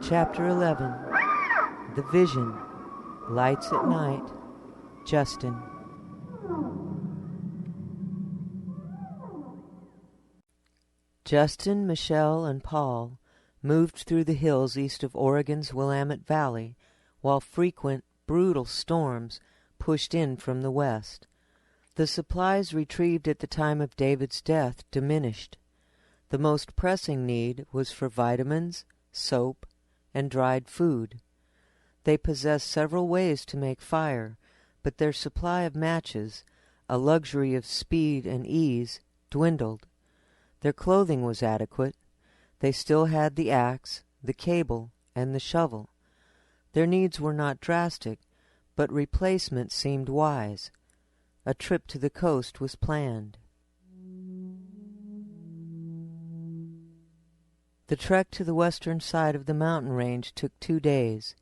Chapter 11. The Vision. Lights at Night. Justin. Justin, Michelle, and Paul moved through the hills east of Oregon's Willamette Valley, while frequent, brutal storms pushed in from the west. The supplies retrieved at the time of David's death diminished. The most pressing need was for vitamins, soap, and dried food. They possessed several ways to make fire, but their supply of matches, a luxury of speed and ease, dwindled. Their clothing was adequate. They still had the axe, the cable, and the shovel. Their needs were not drastic, but replacement seemed wise. A trip to the coast was planned. The trek to the western side of the mountain range took 2 days.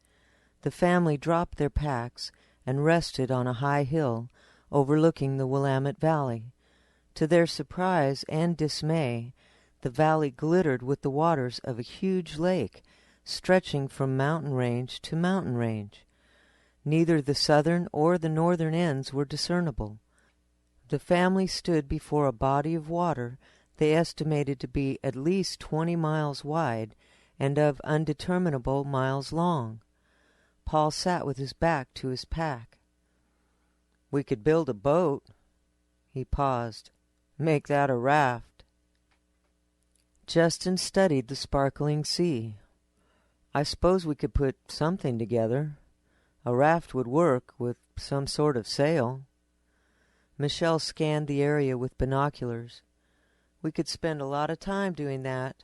The family dropped their packs and rested on a high hill overlooking the Willamette Valley. To their surprise and dismay, the valley glittered with the waters of a huge lake stretching from mountain range to mountain range. Neither the southern or the northern ends were discernible. The family stood before a body of water they estimated to be at least 20 miles wide and of undeterminable miles long. Paul sat with his back to his pack. "We could build a boat." He paused. "Make that a raft." Justin studied the sparkling sea. "I suppose we could put something together. A raft would work with some sort of sail." Michelle scanned the area with binoculars. "We could spend a lot of time doing that."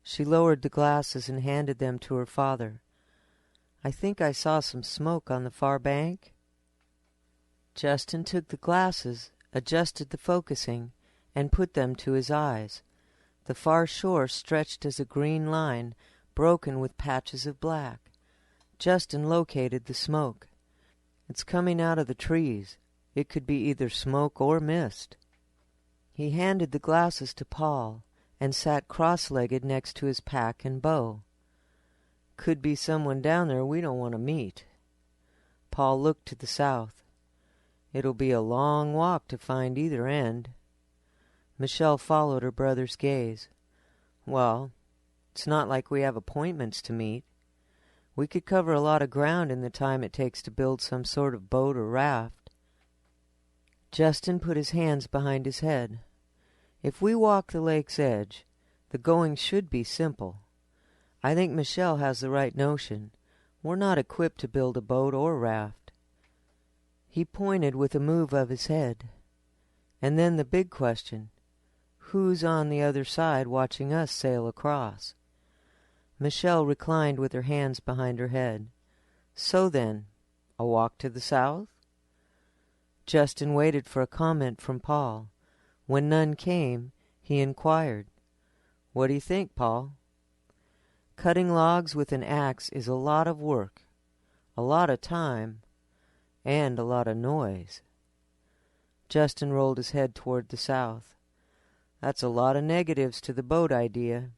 She lowered the glasses and handed them to her father. "I think I saw some smoke on the far bank." Justin took the glasses, adjusted the focusing, and put them to his eyes. The far shore stretched as a green line, broken with patches of black. Justin located the smoke. "It's coming out of the trees. It could be either smoke or mist." He handed the glasses to Paul and sat cross-legged next to his pack and bow. "Could be someone down there we don't want to meet." Paul looked to the south. "It'll be a long walk to find either end." Michelle followed her brother's gaze. "Well, it's not like we have appointments to meet. We could cover a lot of ground in the time it takes to build some sort of boat or raft." Justin put his hands behind his head. "If we walk the lake's edge, the going should be simple. I think Michelle has the right notion. We're not equipped to build a boat or raft." He pointed with a move of his head. "And then the big question, who's on the other side watching us sail across?" Michelle reclined with her hands behind her head. "So then, a walk to the south?" Justin waited for a comment from Paul. When none came, he inquired, "What do you think, Paul?" "Cutting logs with an axe is a lot of work, a lot of time, and a lot of noise." Justin rolled his head toward the south. "That's a lot of negatives to the boat idea."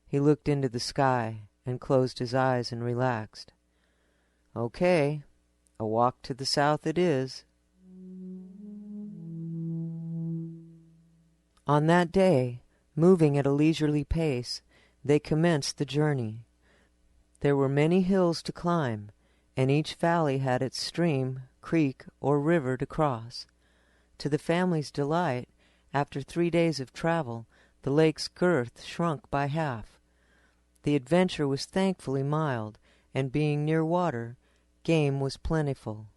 He looked into the sky and closed his eyes and relaxed. "Okay, a walk to the south it is." On that day, moving at a leisurely pace, they commenced the journey. There were many hills to climb, and each valley had its stream, creek, or river to cross. To the family's delight, after 3 days of travel, the lake's girth shrunk by half. The adventure was thankfully mild, and being near water, game was plentiful.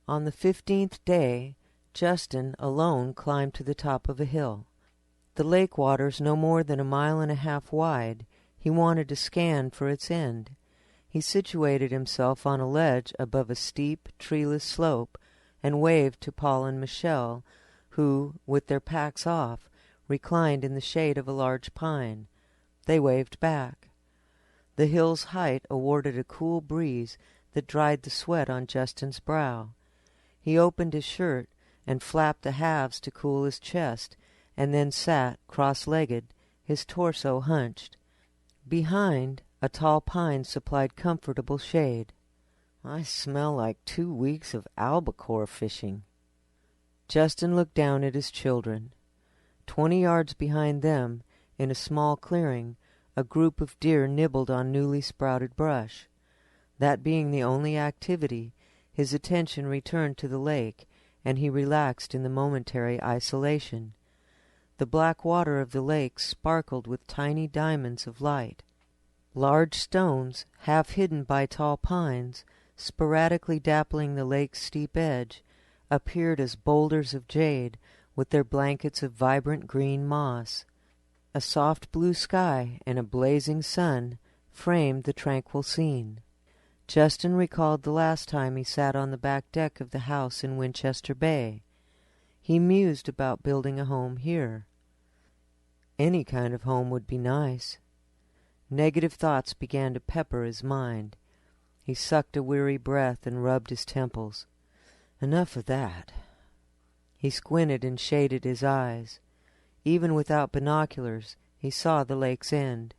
On the 15th day, Justin alone climbed to the top of a hill. The lake waters no more than 1.5 miles wide. He wanted to scan for its end. He situated himself on a ledge above a steep, treeless slope and waved to Paul and Michelle, who, with their packs off, reclined in the shade of a large pine. They waved back. The hill's height awarded a cool breeze that dried the sweat on Justin's brow. He opened his shirt and flapped the halves to cool his chest and then sat cross-legged, his torso hunched. Behind, a tall pine supplied comfortable shade. "I smell like 2 weeks of albacore fishing." Justin looked down at his children. 20 yards behind them, in a small clearing, a group of deer nibbled on newly sprouted brush. That being the only activity, his attention returned to the lake, and he relaxed in the momentary isolation. The black water of the lake sparkled with tiny diamonds of light. Large stones, half hidden by tall pines, sporadically dappling the lake's steep edge, appeared as boulders of jade with their blankets of vibrant green moss. A soft blue sky and a blazing sun framed the tranquil scene. Justin recalled the last time he sat on the back deck of the house in Winchester Bay. He mused about building a home here. Any kind of home would be nice. Negative thoughts began to pepper his mind. He sucked a weary breath and rubbed his temples. Enough of that. He squinted and shaded his eyes. Even without binoculars, he saw the lake's end.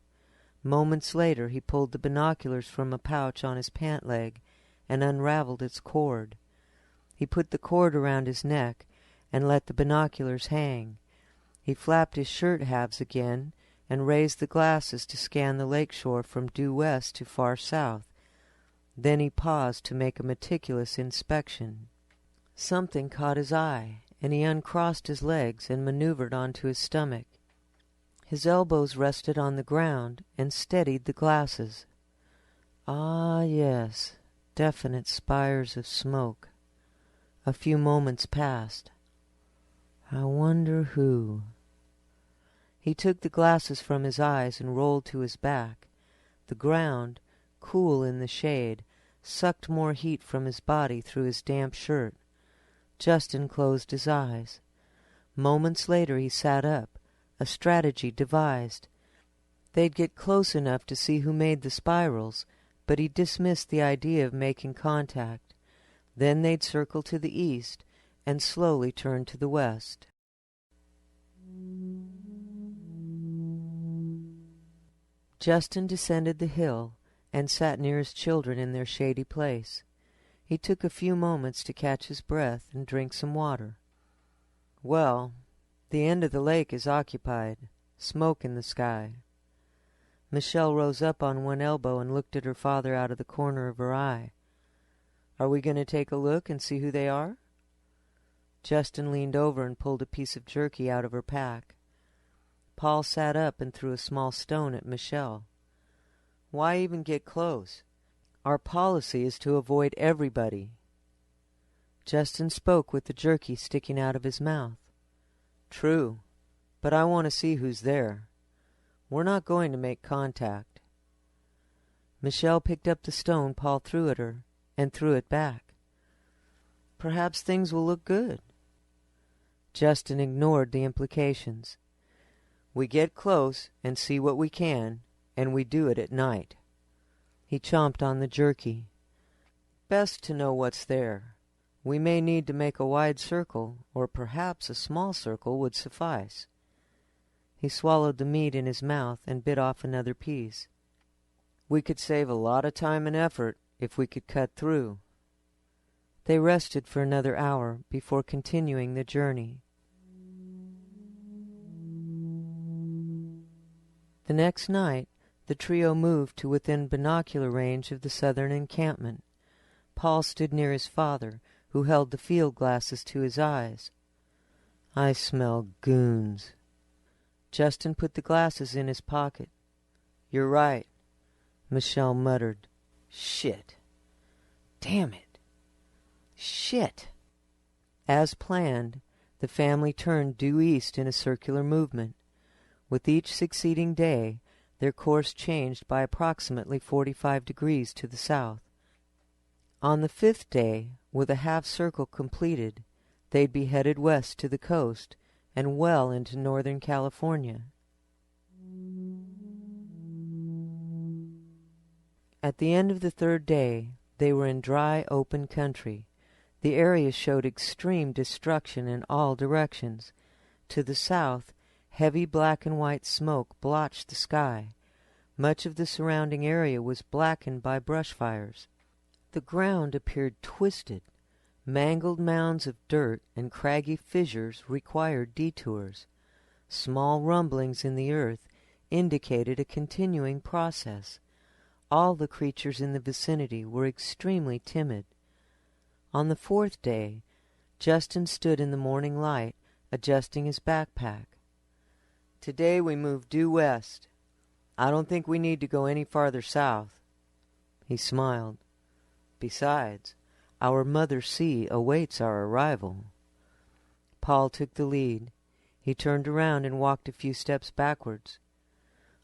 Moments later he pulled the binoculars from a pouch on his pant leg and unraveled its cord. He put the cord around his neck and let the binoculars hang. He flapped his shirt halves again and raised the glasses to scan the lake shore from due west to far south. Then he paused to make a meticulous inspection. Something caught his eye, and he uncrossed his legs and maneuvered onto his stomach. His elbows rested on the ground and steadied the glasses. Ah, yes, definite spires of smoke. A few moments passed. I wonder who. He took the glasses from his eyes and rolled to his back. The ground, cool in the shade, sucked more heat from his body through his damp shirt. Justin closed his eyes. Moments later he sat up, a strategy devised. They'd get close enough to see who made the spirals, but he dismissed the idea of making contact. Then they'd circle to the east and slowly turn to the west. Justin descended the hill and sat near his children in their shady place. He took a few moments to catch his breath and drink some water. Well, the end of the lake is occupied. Smoke in the sky. Michelle rose up on one elbow and looked at her father out of the corner of her eye. Are we going to take a look and see who they are? Justin leaned over and pulled a piece of jerky out of her pack. Paul sat up and threw a small stone at Michelle. Why even get close? Our policy is to avoid everybody. Justin spoke with the jerky sticking out of his mouth. True, but I want to see who's there. We're not going to make contact. Michelle picked up the stone Paul threw at her and threw it back. Perhaps things will look good. Justin ignored the implications. We get close and see what we can, and we do it at night. He chomped on the jerky. Best to know what's there. We may need to make a wide circle, or perhaps a small circle would suffice. He swallowed the meat in his mouth and bit off another piece. We could save a lot of time and effort if we could cut through. They rested for another hour before continuing the journey. The next night, the trio moved to within binocular range of the southern encampment. Paul stood near his father, who held the field glasses to his eyes. I smell goons. Justin put the glasses in his pocket. You're right, Michelle muttered. Shit. Damn it. Shit. As planned, the family turned due east in a circular movement. With each succeeding day, their course changed by approximately 45 degrees to the south. On the 5th day, with a half-circle completed, they'd be headed west to the coast and well into northern California. At the end of the 3rd day, they were in dry, open country. The area showed extreme destruction in all directions. To the south, heavy black and white smoke blotched the sky. Much of the surrounding area was blackened by brush fires. The ground appeared twisted. Mangled mounds of dirt and craggy fissures required detours. Small rumblings in the earth indicated a continuing process. All the creatures in the vicinity were extremely timid. On the fourth day, Justin stood in the morning light, adjusting his backpack. "Today we move due west. I don't think we need to go any farther south." He smiled. "Besides, our mother sea awaits our arrival." Paul took the lead. He turned around and walked a few steps backwards.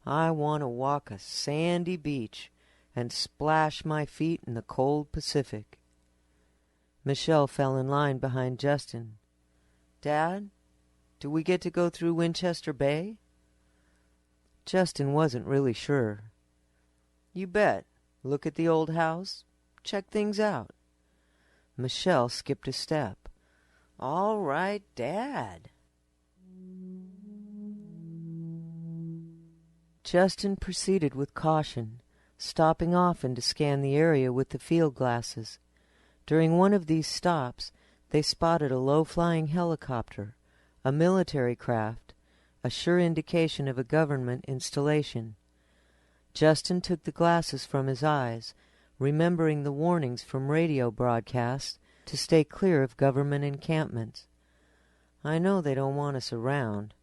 "I want to walk a sandy beach and splash my feet in the cold Pacific." Michelle fell in line behind Justin. "Dad, do we get to go through Winchester Bay?" Justin wasn't really sure. "You bet. Look at the old house. Check things out." Michelle skipped a step. "All right, Dad." Justin proceeded with caution, stopping often to scan the area with the field glasses. During one of these stops, they spotted a low-flying helicopter, a military craft, a sure indication of a government installation. Justin took the glasses from his eyes, remembering the warnings from radio broadcasts to stay clear of government encampments. "I know they don't want us around,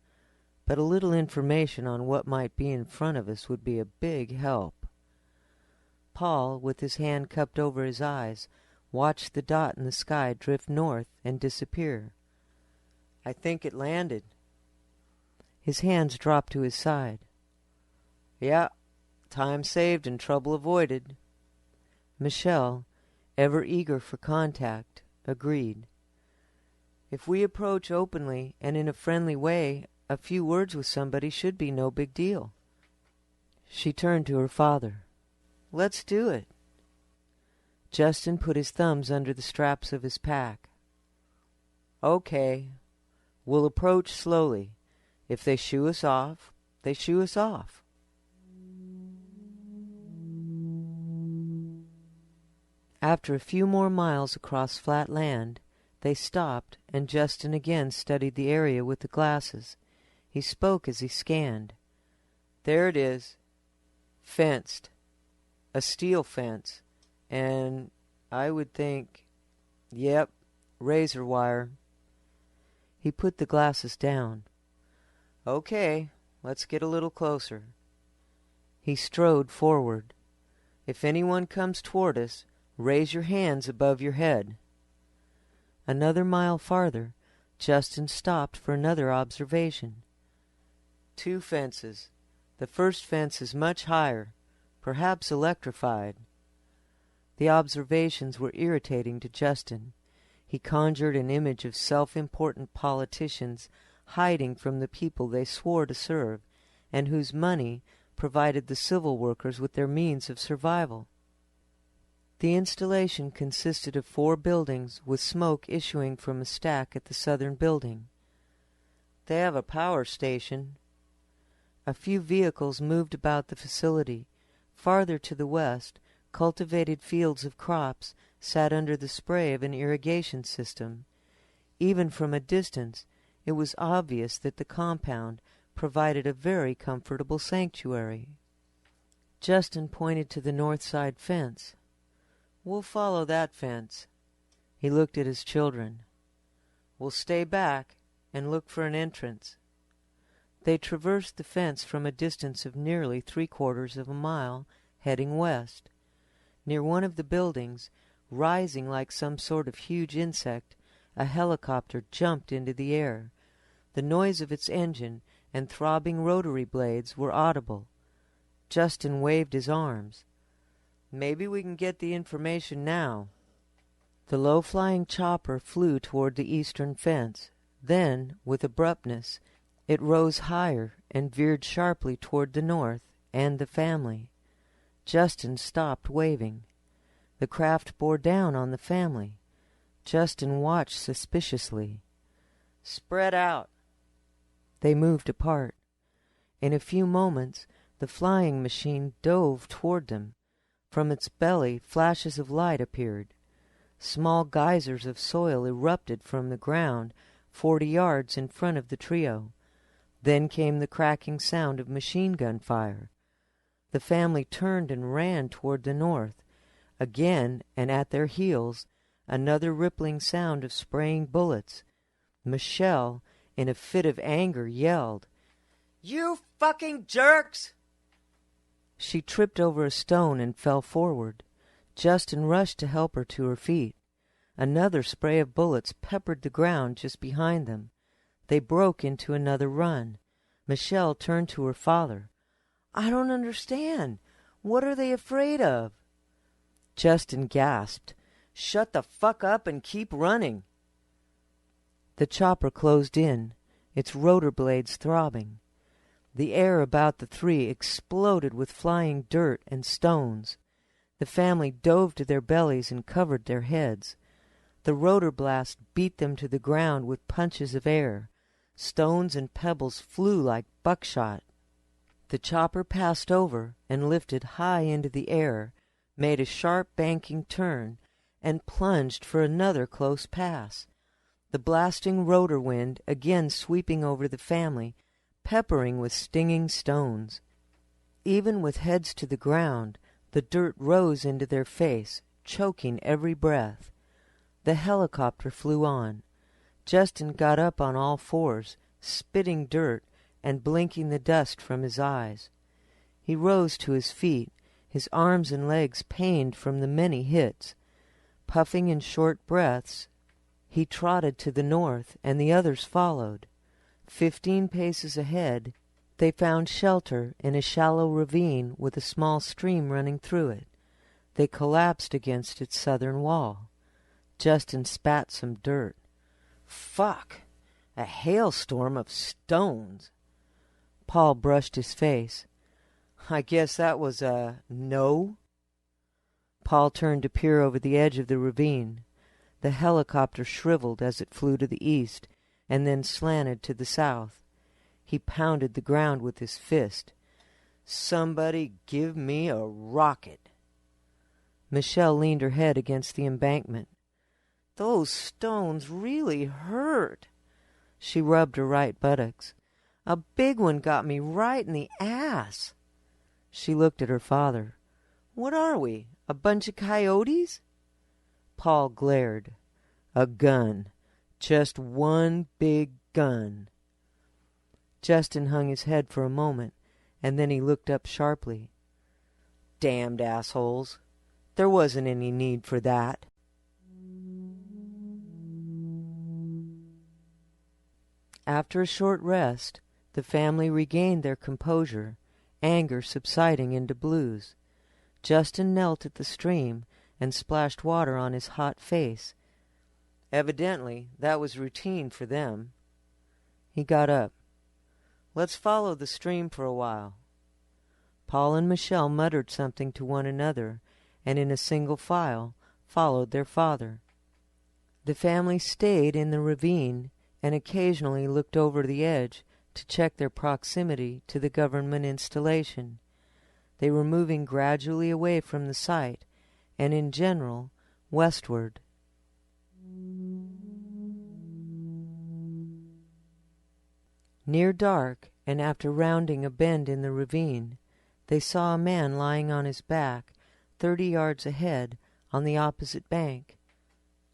but a little information on what might be in front of us would be a big help." Paul, with his hand cupped over his eyes, watched the dot in the sky drift north and disappear. "I think it landed." His hands dropped to his side. "Yeah, time saved and trouble avoided." Michelle, ever eager for contact, agreed. "If we approach openly and in a friendly way, a few words with somebody should be no big deal." She turned to her father. "Let's do it." Justin put his thumbs under the straps of his pack. "Okay. We'll approach slowly. If they shoo us off, they shoo us off." After a few more miles across flat land, they stopped, and Justin again studied the area with the glasses. He spoke as he scanned. "There it is. Fenced. A steel fence. And I would think, yep, razor wire." He put the glasses down. "Okay, let's get a little closer." He strode forward. "If anyone comes toward us, raise your hands above your head." Another mile farther, Justin stopped for another observation. "Two fences. The first fence is much higher, perhaps electrified." The observations were irritating to Justin. He conjured an image of self-important politicians hiding from the people they swore to serve, and whose money provided the civil workers with their means of survival. The installation consisted of 4 buildings with smoke issuing from a stack at the southern building. "They have a power station." A few vehicles moved about the facility. Farther to the west, cultivated fields of crops sat under the spray of an irrigation system. Even from a distance, it was obvious that the compound provided a very comfortable sanctuary. Justin pointed to the north side fence. "We'll follow that fence." He looked at his children. "We'll stay back and look for an entrance." They traversed the fence from a distance of nearly 3/4 of a mile, heading west. Near one of the buildings, rising like some sort of huge insect, a helicopter jumped into the air. The noise of its engine and throbbing rotary blades were audible. Justin waved his arms. "Maybe we can get the information now." The low-flying chopper flew toward the eastern fence. Then, with abruptness, it rose higher and veered sharply toward the north and the family. Justin stopped waving. The craft bore down on the family. Justin watched suspiciously. "Spread out." They moved apart. In a few moments the flying machine dove toward them. From its belly flashes of light appeared. Small geysers of soil erupted from the ground 40 yards in front of the trio. Then came the cracking sound of machine-gun fire. The family turned and ran toward the north. Again, and at their heels, another rippling sound of spraying bullets. Michelle, in a fit of anger, yelled, "You fucking jerks!" She tripped over a stone and fell forward. Justin rushed to help her to her feet. Another spray of bullets peppered the ground just behind them. They broke into another run. Michelle turned to her father. "I don't understand. What are they afraid of?" Justin gasped. "Shut the fuck up and keep running." The chopper closed in, its rotor blades throbbing. The air about the three exploded with flying dirt and stones. The family dove to their bellies and covered their heads. The rotor blast beat them to the ground with punches of air. Stones and pebbles flew like buckshot. The chopper passed over and lifted high into the air, made a sharp banking turn, and plunged for another close pass. The blasting rotor wind again sweeping over the family, peppering with stinging stones. Even with heads to the ground, the dirt rose into their face, choking every breath. The helicopter flew on. Justin got up on all fours, spitting dirt and blinking the dust from his eyes. He rose to his feet, his arms and legs pained from the many hits. Puffing in short breaths, he trotted to the north, and the others followed. 15 paces ahead, they found shelter in a shallow ravine with a small stream running through it. They collapsed against its southern wall. Justin spat some dirt. "Fuck! A hailstorm of stones!" Paul brushed his face. "I guess that was a no?" Paul turned to peer over the edge of the ravine. The helicopter shriveled as it flew to the east, and then slanted to the south. He pounded the ground with his fist. "Somebody give me a rocket." Michelle leaned her head against the embankment. "Those stones really hurt." She rubbed her right buttocks. "A big one got me right in the ass." She looked at her father. "What are we, a bunch of coyotes?" Paul glared. "A gun. Just one big gun." Justin hung his head for a moment, and then he looked up sharply. "Damned assholes. There wasn't any need for that." After a short rest, the family regained their composure, anger subsiding into blues. Justin knelt at the stream and splashed water on his hot face. Evidently, that was routine for them. He got up. "Let's follow the stream for a while." Paul and Michelle muttered something to one another, and in a single file followed their father. The family stayed in the ravine and occasionally looked over the edge to check their proximity to the government installation. They were moving gradually away from the site, and in general, westward. Near dark, and after rounding a bend in the ravine, they saw a man lying on his back 30 yards ahead on the opposite bank.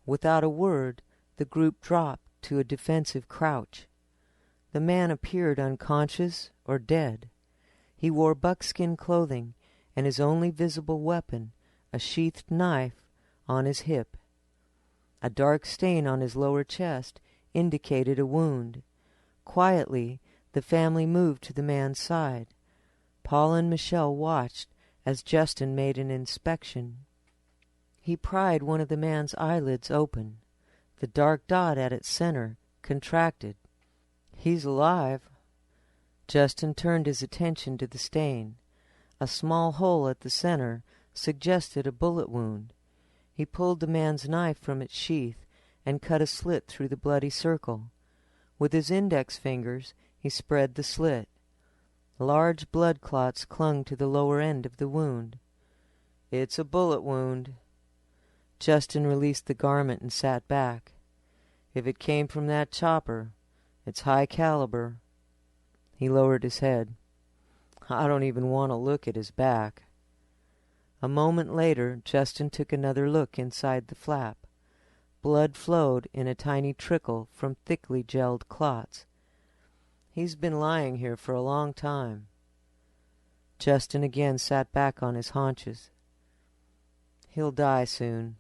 Without a word, the group dropped to a defensive crouch. The man appeared unconscious or dead. He wore buckskin clothing, and his only visible weapon, a sheathed knife, on his hip. A dark stain on his lower chest indicated a wound. Quietly, the family moved to the man's side. Paul and Michelle watched as Justin made an inspection. He pried one of the man's eyelids open. The dark dot at its center contracted. "He's alive." Justin turned his attention to the stain. A small hole at the center suggested a bullet wound. He pulled the man's knife from its sheath and cut a slit through the bloody circle. With his index fingers, He spread the slit. Large blood clots clung to the lower end of the wound. "It's a bullet wound." Justin released the garment and sat back. "If it came from that chopper, it's high caliber." He lowered his head. "I don't even want to look at his back." A moment later, Justin took another look inside the flap. Blood flowed in a tiny trickle from thickly gelled clots. "He's been lying here for a long time." Justin again sat back on his haunches. "He'll die soon."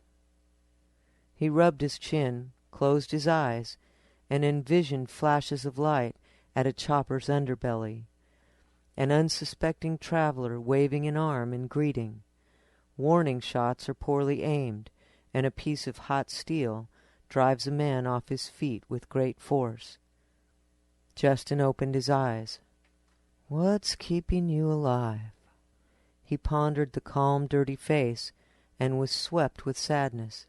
He rubbed his chin, closed his eyes, and envisioned flashes of light at a chopper's underbelly. An unsuspecting traveler waving an arm in greeting. Warning shots are poorly aimed, and a piece of hot steel drives a man off his feet with great force. Justin opened his eyes. "What's keeping you alive?" He pondered the calm, dirty face and was swept with sadness.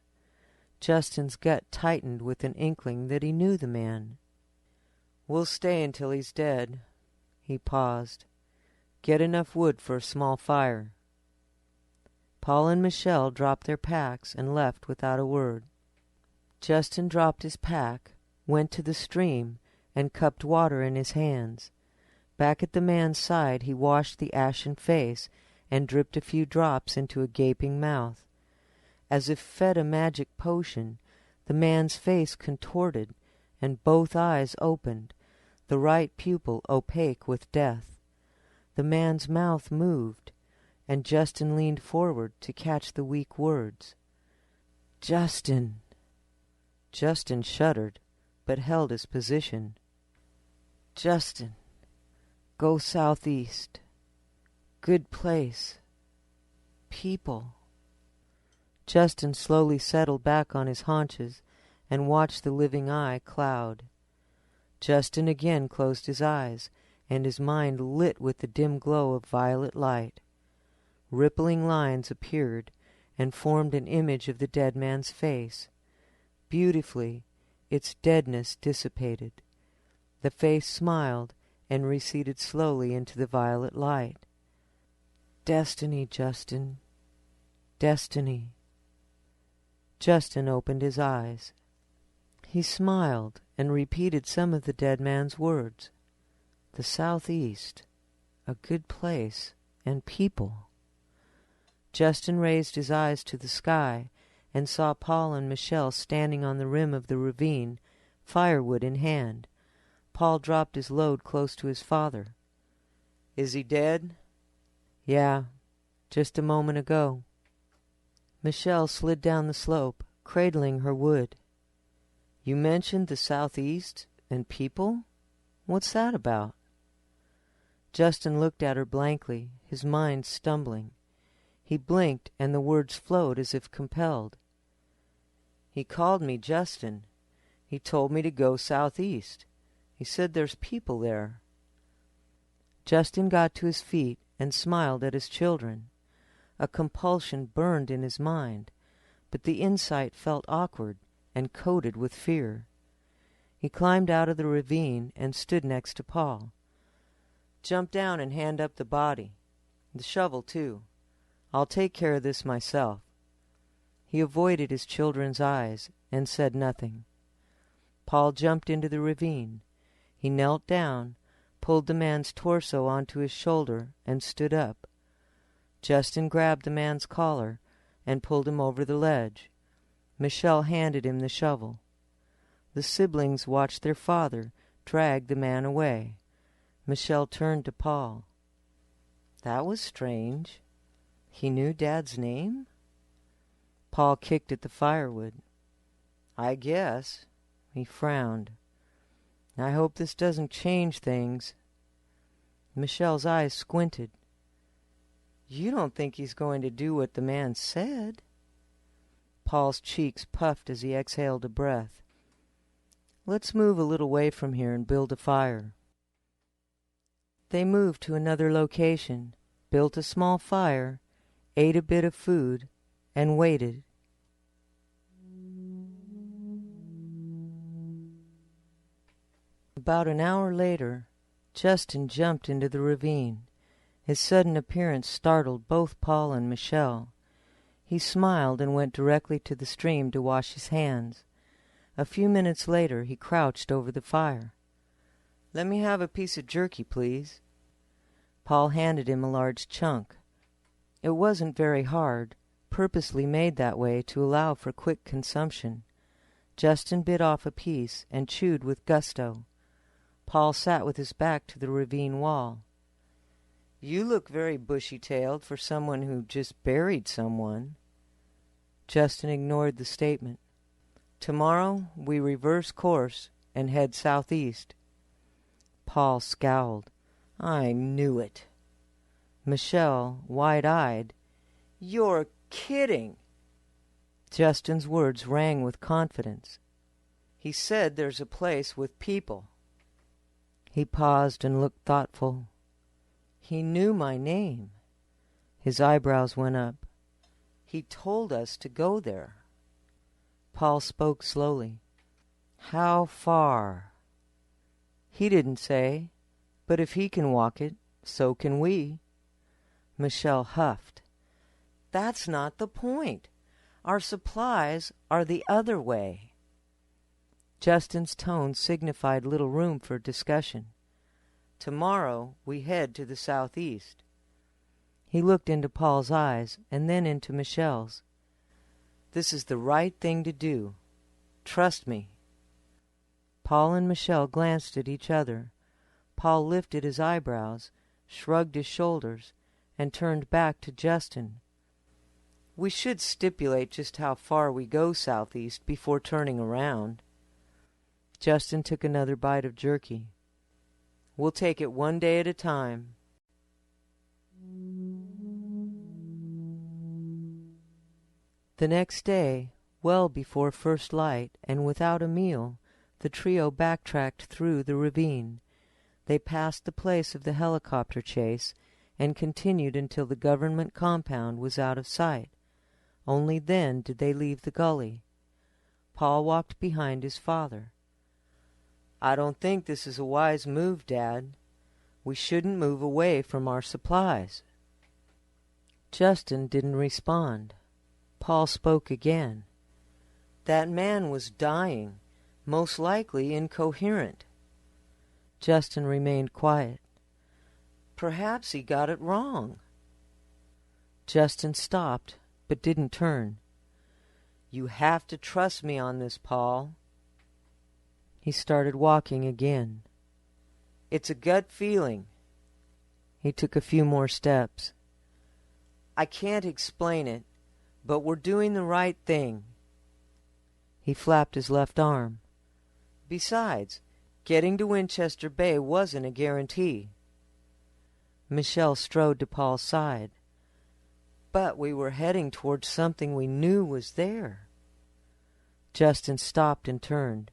Justin's gut tightened with an inkling that he knew the man. "We'll stay until he's dead." He paused. "Get enough wood for a small fire." Paul and Michelle dropped their packs and left without a word. Justin dropped his pack, went to the stream, and cupped water in his hands. Back at the man's side he washed the ashen face and dripped a few drops into a gaping mouth. As if fed a magic potion, the man's face contorted and both eyes opened, the right pupil opaque with death. The man's mouth moved, and Justin leaned forward to catch the weak words. "Justin!" Justin shuddered, but held his position. "Justin, go southeast. Good place. People." Justin slowly settled back on his haunches and watched the living eye cloud. Justin again closed his eyes, and his mind lit with the dim glow of violet light. Rippling lines appeared and formed an image of the dead man's face. Beautifully, its deadness dissipated. The face smiled and receded slowly into the violet light. "Destiny, Justin. Destiny." Justin opened his eyes. He smiled and repeated some of the dead man's words. The southeast, a good place, and people. Justin raised his eyes to the sky and saw Paul and Michelle standing on the rim of the ravine, firewood in hand. Paul dropped his load close to his father. "Is he dead?" "Yeah, just a moment ago." Michelle slid down the slope, cradling her wood. "You mentioned the southeast and people? What's that about?" Justin looked at her blankly, his mind stumbling. He blinked, and the words flowed as if compelled. "He called me Justin. He told me to go southeast. He said there's people there." Justin got to his feet and smiled at his children. A compulsion burned in his mind, but the insight felt awkward and coated with fear. He climbed out of the ravine and stood next to Paul. "Jump down and hand up the body. The shovel, too. I'll take care of this myself." He avoided his children's eyes and said nothing. Paul jumped into the ravine. He knelt down, pulled the man's torso onto his shoulder, and stood up. Justin grabbed the man's collar and pulled him over the ledge. Michelle handed him the shovel. The siblings watched their father drag the man away. Michelle turned to Paul. "That was strange. He knew Dad's name?" Paul kicked at the firewood. "I guess." He frowned. "I hope this doesn't change things." Michelle's eyes squinted. "You don't think he's going to do what the man said?" Paul's cheeks puffed as he exhaled a breath. "Let's move a little way from here and build a fire." They moved to another location, built a small fire, ate a bit of food, and waited. About an hour later, Justin jumped into the ravine. His sudden appearance startled both Paul and Michelle. He smiled and went directly to the stream to wash his hands. A few minutes later he crouched over the fire. "Let me have a piece of jerky, please." Paul handed him a large chunk. It wasn't very hard, purposely made that way to allow for quick consumption. Justin bit off a piece and chewed with gusto. Paul sat with his back to the ravine wall. "You look very bushy-tailed for someone who just buried someone." Justin ignored the statement. "Tomorrow we reverse course and head southeast." Paul scowled. "I knew it." Michelle, wide-eyed, "You're kidding." Justin's words rang with confidence. "He said there's a place with people." He paused and looked thoughtful. "He knew my name." His eyebrows went up. "He told us to go there." Paul spoke slowly. "How far?" "He didn't say, but if he can walk it, so can we." Michelle huffed. "That's not the point. Our supplies are the other way." Justin's tone signified little room for discussion. "Tomorrow we head to the southeast." He looked into Paul's eyes and then into Michelle's. "This is the right thing to do. Trust me." Paul and Michelle glanced at each other. Paul lifted his eyebrows, shrugged his shoulders, and turned back to Justin. "We should stipulate just how far we go southeast before turning around." Justin took another bite of jerky. "We'll take it one day at a time." The next day, well before first light and without a meal, the trio backtracked through the ravine. They passed the place of the helicopter chase and continued until the government compound was out of sight. Only then did they leave the gully. Paul walked behind his father. "I don't think this is a wise move, Dad. We shouldn't move away from our supplies." Justin didn't respond. Paul spoke again. "That man was dying, most likely incoherent." Justin remained quiet. "Perhaps he got it wrong." Justin stopped, but didn't turn. "You have to trust me on this, Paul." He started walking again. "It's a gut feeling." He took a few more steps. "I can't explain it, but we're doing the right thing." He flapped his left arm. "Besides, getting to Winchester Bay wasn't a guarantee." Michelle strode to Paul's side. "But we were heading towards something we knew was there." Justin stopped and turned.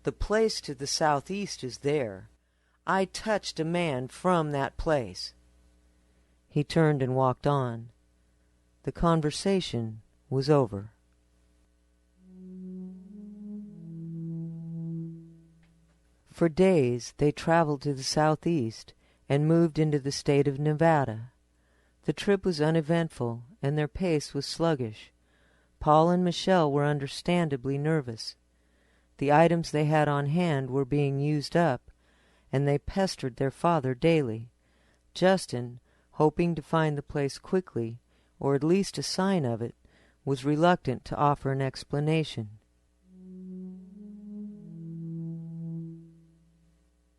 "The place to the southeast is there. I touched a man from that place." He turned and walked on. The conversation was over. For days they traveled to the southeast and moved into the state of Nevada. The trip was uneventful and their pace was sluggish. Paul and Michelle were understandably nervous. The items they had on hand were being used up, and they pestered their father daily. Justin, hoping to find the place quickly, or at least a sign of it, was reluctant to offer an explanation.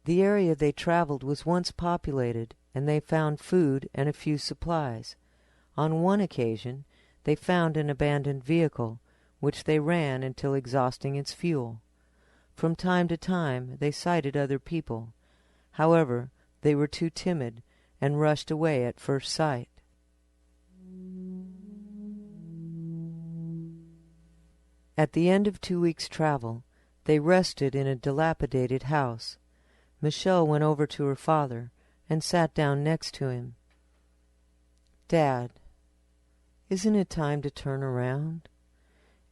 The area they traveled was once populated, and they found food and a few supplies. On one occasion they found an abandoned vehicle, which they ran until exhausting its fuel. From time to time they sighted other people. However, they were too timid and rushed away at first sight. At the end of 2 weeks' travel, they rested in a dilapidated house. Michelle went over to her father and sat down next to him. "Dad, isn't it time to turn around?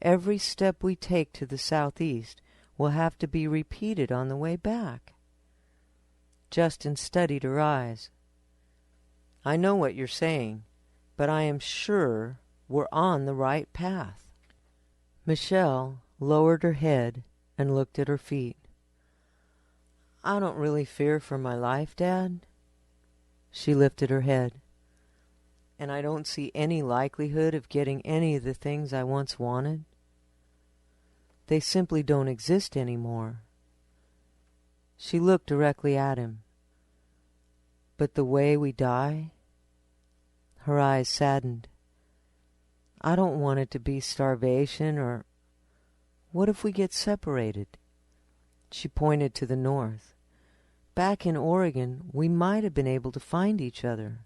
Every step we take to the southeast will have to be repeated on the way back." Justin studied her eyes. "I know what you're saying, but I am sure we're on the right path." Michelle lowered her head and looked at her feet. "I don't really fear for my life, Dad." She lifted her head. "And I don't see any likelihood of getting any of the things I once wanted. They simply don't exist anymore." She looked directly at him. "But the way we die?" Her eyes saddened. "I don't want it to be starvation or... What if we get separated?" She pointed to the north. "Back in Oregon, we might have been able to find each other.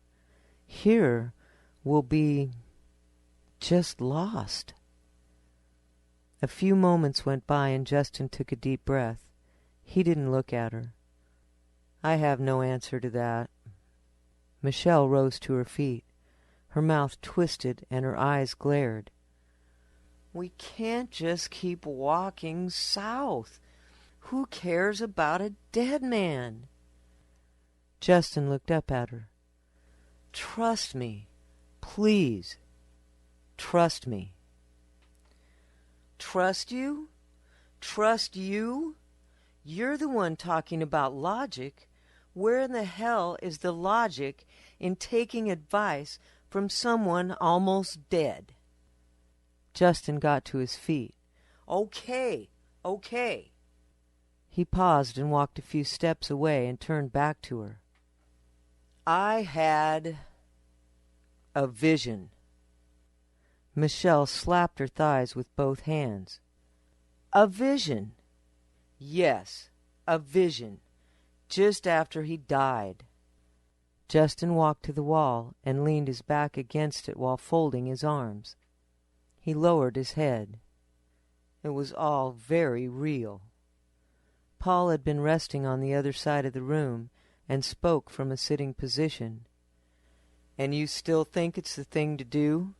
Here, we'll be... just lost." A few moments went by and Justin took a deep breath. He didn't look at her. "I have no answer to that." Michelle rose to her feet. Her mouth twisted and her eyes glared. "We can't just keep walking south. Who cares about a dead man?" Justin looked up at her. "Trust me. Please. Trust me." "Trust you? Trust you? You're the one talking about logic. Where in the hell is the logic in taking advice from someone almost dead?" Justin got to his feet. Okay. He paused and walked a few steps away and turned back to her. "I had a vision." Michelle slapped her thighs with both hands. "A vision?" "Yes, a vision. Just after he died." Justin walked to the wall and leaned his back against it while folding his arms. He lowered his head. It was all very real. Paul had been resting on the other side of the room and spoke from a sitting position. "And you still think it's the thing to do?"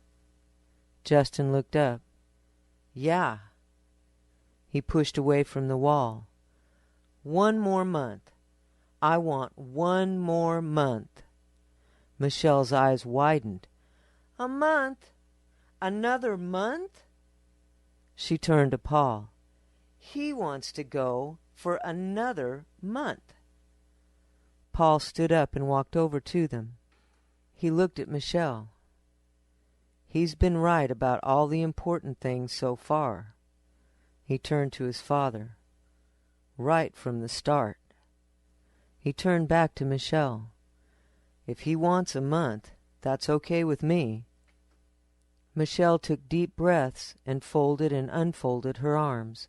Justin looked up. "Yeah." He pushed away from the wall. "1 more month. I want 1 more month." Michelle's eyes widened. "A month? Another month?" She turned to Paul. "He wants to go for another month." Paul stood up and walked over to them. He looked at Michelle. "He's been right about all the important things so far." He turned to his father. "Right from the start." He turned back to Michelle. "If he wants a month, that's okay with me." Michelle took deep breaths and folded and unfolded her arms.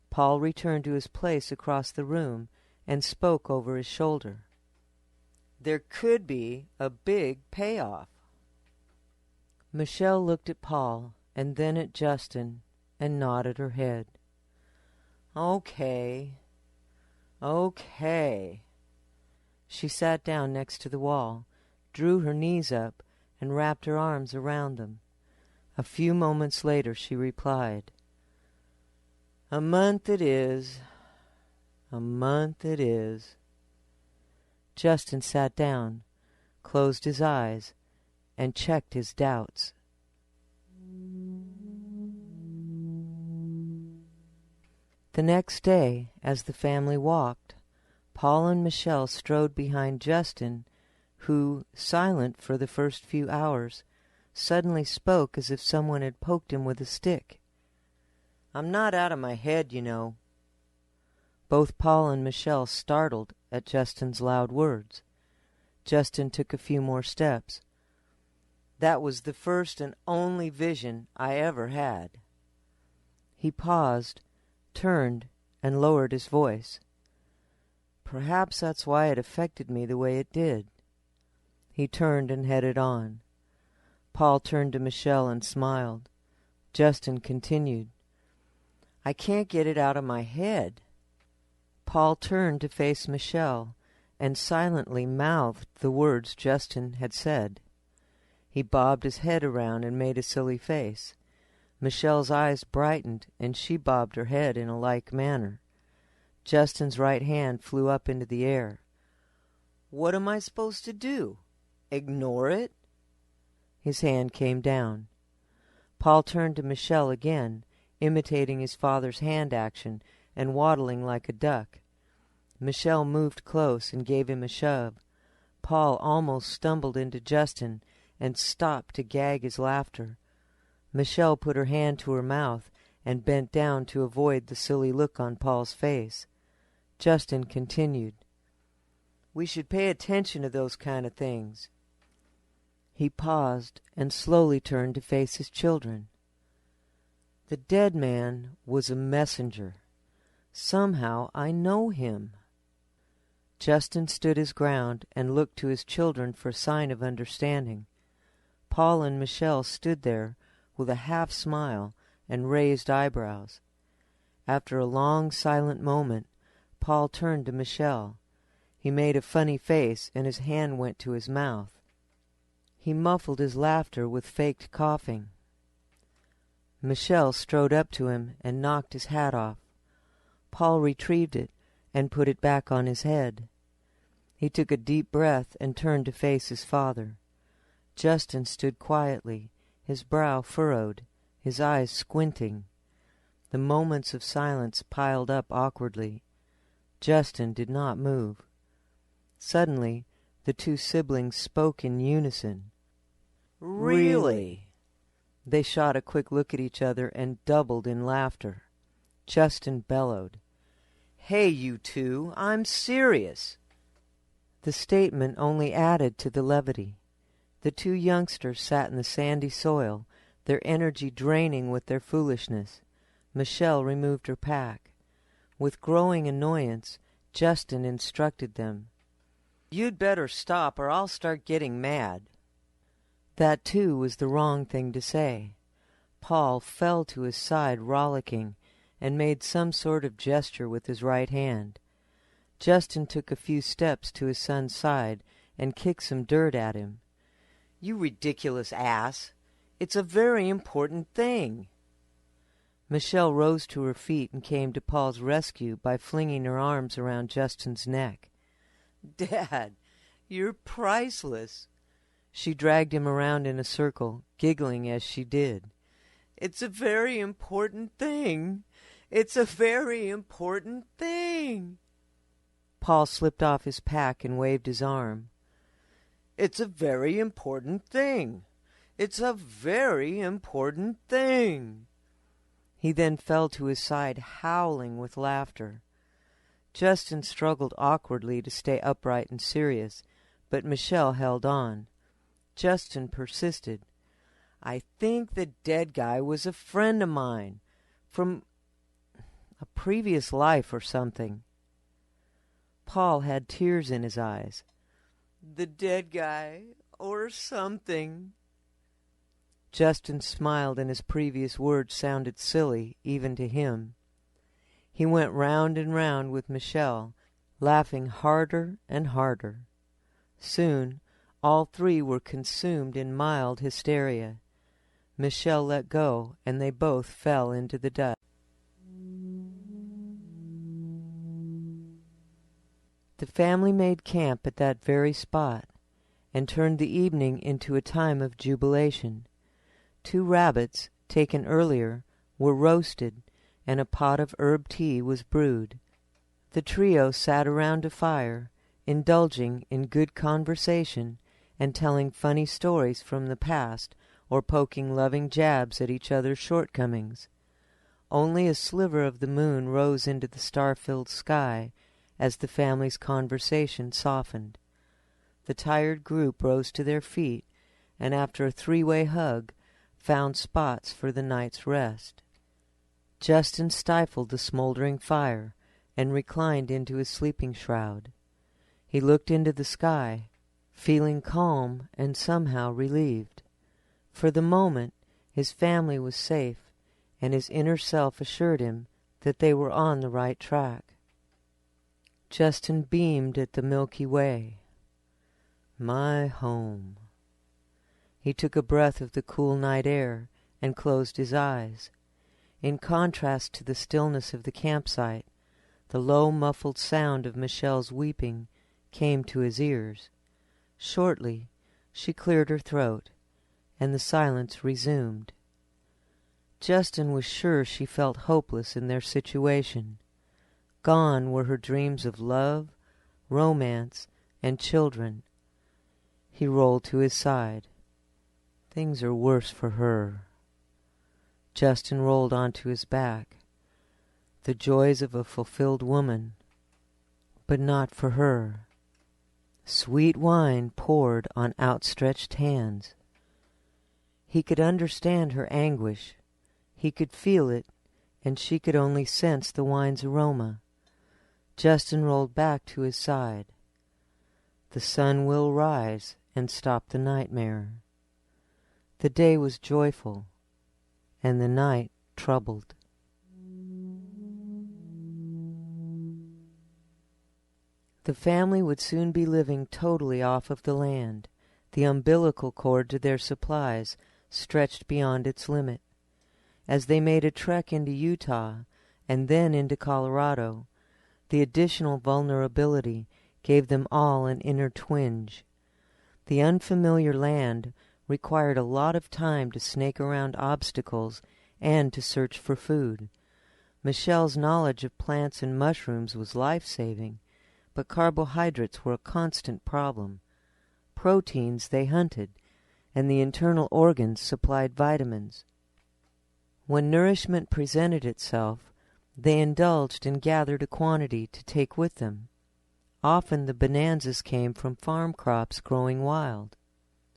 Paul returned to his place across the room and spoke over his shoulder. "There could be a big payoff." Michelle looked at Paul and then at Justin and nodded her head. Okay. She sat down next to the wall, drew her knees up, and wrapped her arms around them. A few moments later she replied, "A month it is. A month it is." Justin sat down, closed his eyes, and checked his doubts. The next day, as the family walked, Paul and Michelle strode behind Justin, who, silent for the first few hours, suddenly spoke as if someone had poked him with a stick. "I'm not out of my head, you know." Both Paul and Michelle startled at Justin's loud words. Justin took a few more steps. "That was the first and only vision I ever had." He paused, turned, and lowered his voice. "Perhaps that's why it affected me the way it did." He turned and headed on. Paul turned to Michelle and smiled. Justin continued, "I can't get it out of my head." Paul turned to face Michelle and silently mouthed the words Justin had said. He bobbed his head around and made a silly face. Michelle's eyes brightened, and she bobbed her head in a like manner. Justin's right hand flew up into the air. What am I supposed to do? Ignore it?" His hand came down. Paul turned to Michel again, imitating his father's hand action and waddling like a duck. Michel moved close and gave him a shove. Paul almost stumbled into Justin and stopped to gag his laughter. Michel put her hand to her mouth and bent down to avoid the silly look on Paul's face. Justin continued, "We should pay attention to those kind of things." He paused and slowly turned to face his children. "The dead man was a messenger. Somehow I know him." Justin stood his ground and looked to his children for a sign of understanding. Paul and Michel stood there with a half-smile and raised eyebrows. After a long silent moment, Paul turned to Michel. He made a funny face and his hand went to his mouth. He muffled his laughter with faked coughing. Michel strode up to him and knocked his hat off. Paul retrieved it and put it back on his head. He took a deep breath and turned to face his father. Justin stood quietly, his brow furrowed, his eyes squinting. The moments of silence piled up awkwardly. Justin did not move. Suddenly, the two siblings spoke in unison. "Really?" They shot a quick look at each other and doubled in laughter. Justin bellowed, "Hey, you two, I'm serious." The statement only added to the levity. The two youngsters sat in the sandy soil, their energy draining with their foolishness. Michel removed her pack. With growing annoyance, Justin instructed them, "You'd better stop or I'll start getting mad." That, too, was the wrong thing to say. Paul fell to his side rollicking and made some sort of gesture with his right hand. Justin took a few steps to his son's side and kicked some dirt at him. "You ridiculous ass! It's a very important thing." Michel rose to her feet and came to Paul's rescue by flinging her arms around Justin's neck. "Dad, you're priceless." She dragged him around in a circle, giggling as she did. "It's a very important thing. It's a very important thing." Paul slipped off his pack and waved his arm. "It's a very important thing. It's a very important thing." He then fell to his side, howling with laughter. Justin struggled awkwardly to stay upright and serious, but Michel held on. Justin persisted. "I think the dead guy was a friend of mine, from a previous life or something." Paul had tears in his eyes. "The dead guy, or something." Justin smiled and his previous words sounded silly, even to him. He went round and round with Michel, laughing harder and harder. Soon all three were consumed in mild hysteria. Michel let go, and they both fell into the dust. The family made camp at that very spot, and turned the evening into a time of jubilation. 2 rabbits, taken earlier, were roasted, and a pot of herb tea was brewed. The trio sat around a fire, indulging in good conversation and telling funny stories from the past or poking loving jabs at each other's shortcomings. Only a sliver of the moon rose into the star-filled sky as the family's conversation softened. The tired group rose to their feet, and after a 3-way hug, found spots for the night's rest. Justin stifled the smoldering fire and reclined into his sleeping shroud. He looked into the sky, feeling calm and somehow relieved. For the moment, his family was safe, and his inner self assured him that they were on the right track. Justin beamed at the Milky Way. My home. He took a breath of the cool night air and closed his eyes. In contrast to the stillness of the campsite, the low muffled sound of Michelle's weeping came to his ears. Shortly she cleared her throat, and the silence resumed. Justin was sure she felt hopeless in their situation. Gone were her dreams of love, romance, and children. He rolled to his side. Things are worse for her. Justin rolled onto his back. The joys of a fulfilled woman, but not for her. Sweet wine poured on outstretched hands. He could understand her anguish. He could feel it, and she could only sense the wine's aroma. Justin rolled back to his side. The sun will rise and stop the nightmare. The day was joyful, and the night troubled. The family would soon be living totally off of the land. The umbilical cord to their supplies stretched beyond its limit. As they made a trek into Utah and then into Colorado, the additional vulnerability gave them all an inner twinge. The unfamiliar land required a lot of time to snake around obstacles and to search for food. Michelle's knowledge of plants and mushrooms was life-saving, but carbohydrates were a constant problem. Proteins they hunted, and the internal organs supplied vitamins. When nourishment presented itself, they indulged and gathered a quantity to take with them. Often the bonanzas came from farm crops growing wild.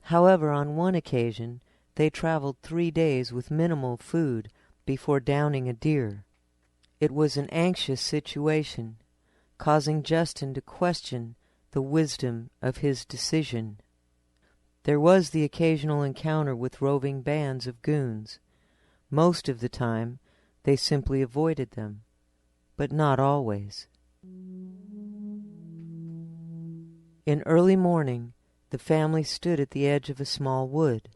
However, on one occasion, they traveled 3 days with minimal food before downing a deer. It was an anxious situation, causing Justin to question the wisdom of his decision. There was the occasional encounter with roving bands of goons. Most of the time, they simply avoided them, but not always. In early morning, the family stood at the edge of a small wood.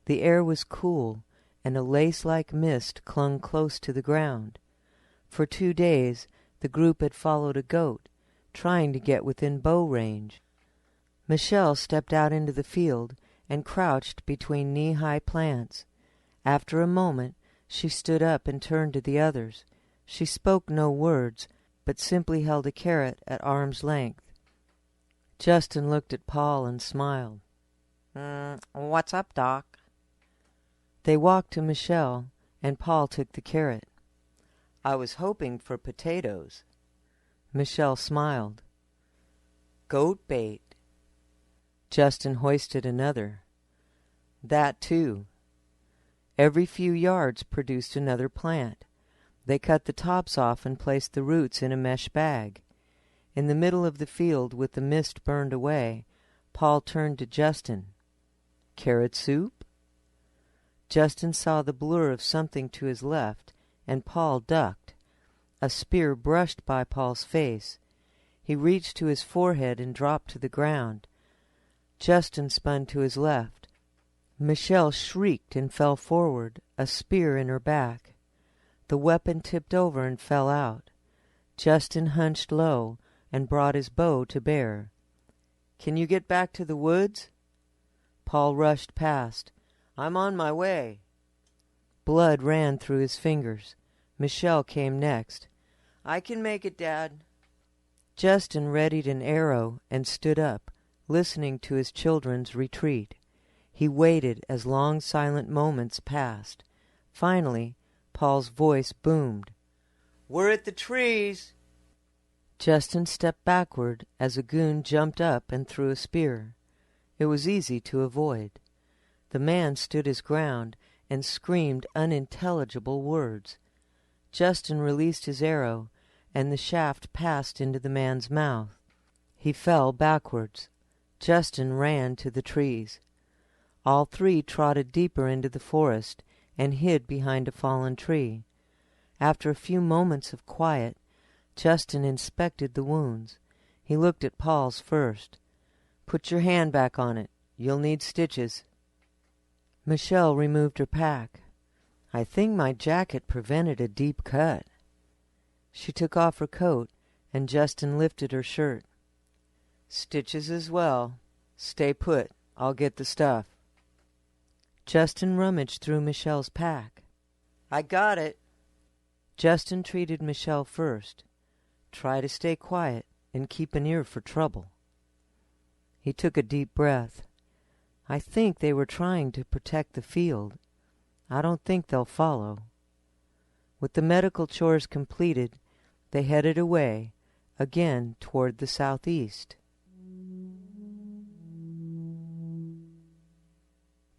The air was cool, and a lace-like mist clung close to the ground. For 2 days, the group had followed a goat, trying to get within bow range. Michelle stepped out into the field and crouched between knee-high plants. After a moment, she stood up and turned to the others. She spoke no words, but simply held a carrot at arm's length. Justin looked at Paul and smiled. What's up, Doc? They walked to Michelle, and Paul took the carrot. I was hoping for potatoes. Michelle smiled. Goat bait. Justin hoisted another. That too. Every few yards produced another plant. They cut the tops off and placed the roots in a mesh bag. In the middle of the field, with the mist burned away, Paul turned to Justin. Carrot soup? Justin saw the blur of something to his left, and Paul ducked. A spear brushed by Paul's face. He reached to his forehead and dropped to the ground. Justin spun to his left. Michelle shrieked and fell forward, a spear in her back. The weapon tipped over and fell out. Justin hunched low and brought his bow to bear. Can you get back to the woods? Paul rushed past. I'm on my way. Blood ran through his fingers. Michelle came next. I can make it, Dad. Justin readied an arrow and stood up, listening to his children's retreat. He waited as long silent moments passed. Finally, Paul's voice boomed. We're at the trees. Justin stepped backward as a goon jumped up and threw a spear. It was easy to avoid. The man stood his ground and screamed unintelligible words. Justin released his arrow, and the shaft passed into the man's mouth. He fell backwards. Justin ran to the trees. All three trotted deeper into the forest and hid behind a fallen tree. After a few moments of quiet, Justin inspected the wounds. He looked at Paul's first. Put your hand back on it. You'll need stitches. Michelle removed her pack. I think my jacket prevented a deep cut. She took off her coat, and Justin lifted her shirt. Stitches as well. Stay put. I'll get the stuff. Justin rummaged through Michelle's pack. I got it. Justin treated Michelle first. Try to stay quiet and keep an ear for trouble. He took a deep breath. I think they were trying to protect the field. I don't think they'll follow. With the medical chores completed, they headed away, again toward the southeast.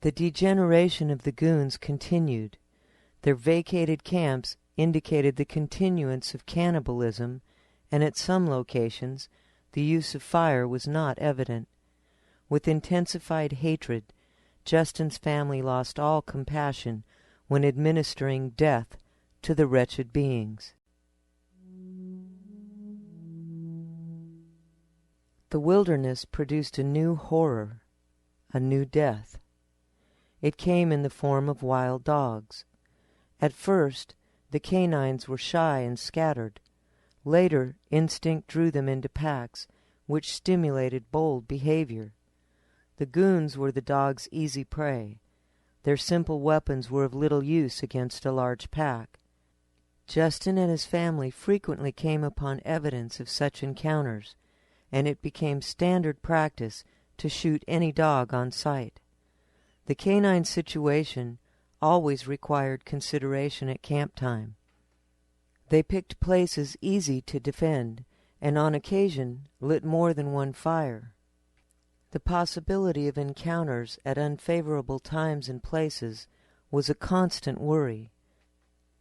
The degeneration of the goons continued. Their vacated camps indicated the continuance of cannibalism, and at some locations the use of fire was not evident. With intensified hatred, Justin's family lost all compassion when administering death to the wretched beings. The wilderness produced a new horror, a new death. It came in the form of wild dogs. At first, the canines were shy and scattered. Later, instinct drew them into packs, which stimulated bold behavior. The goons were the dogs' easy prey. Their simple weapons were of little use against a large pack. Justin and his family frequently came upon evidence of such encounters, and it became standard practice to shoot any dog on sight. The canine situation always required consideration at camp time. They picked places easy to defend, and on occasion lit more than one fire. The possibility of encounters at unfavorable times and places was a constant worry.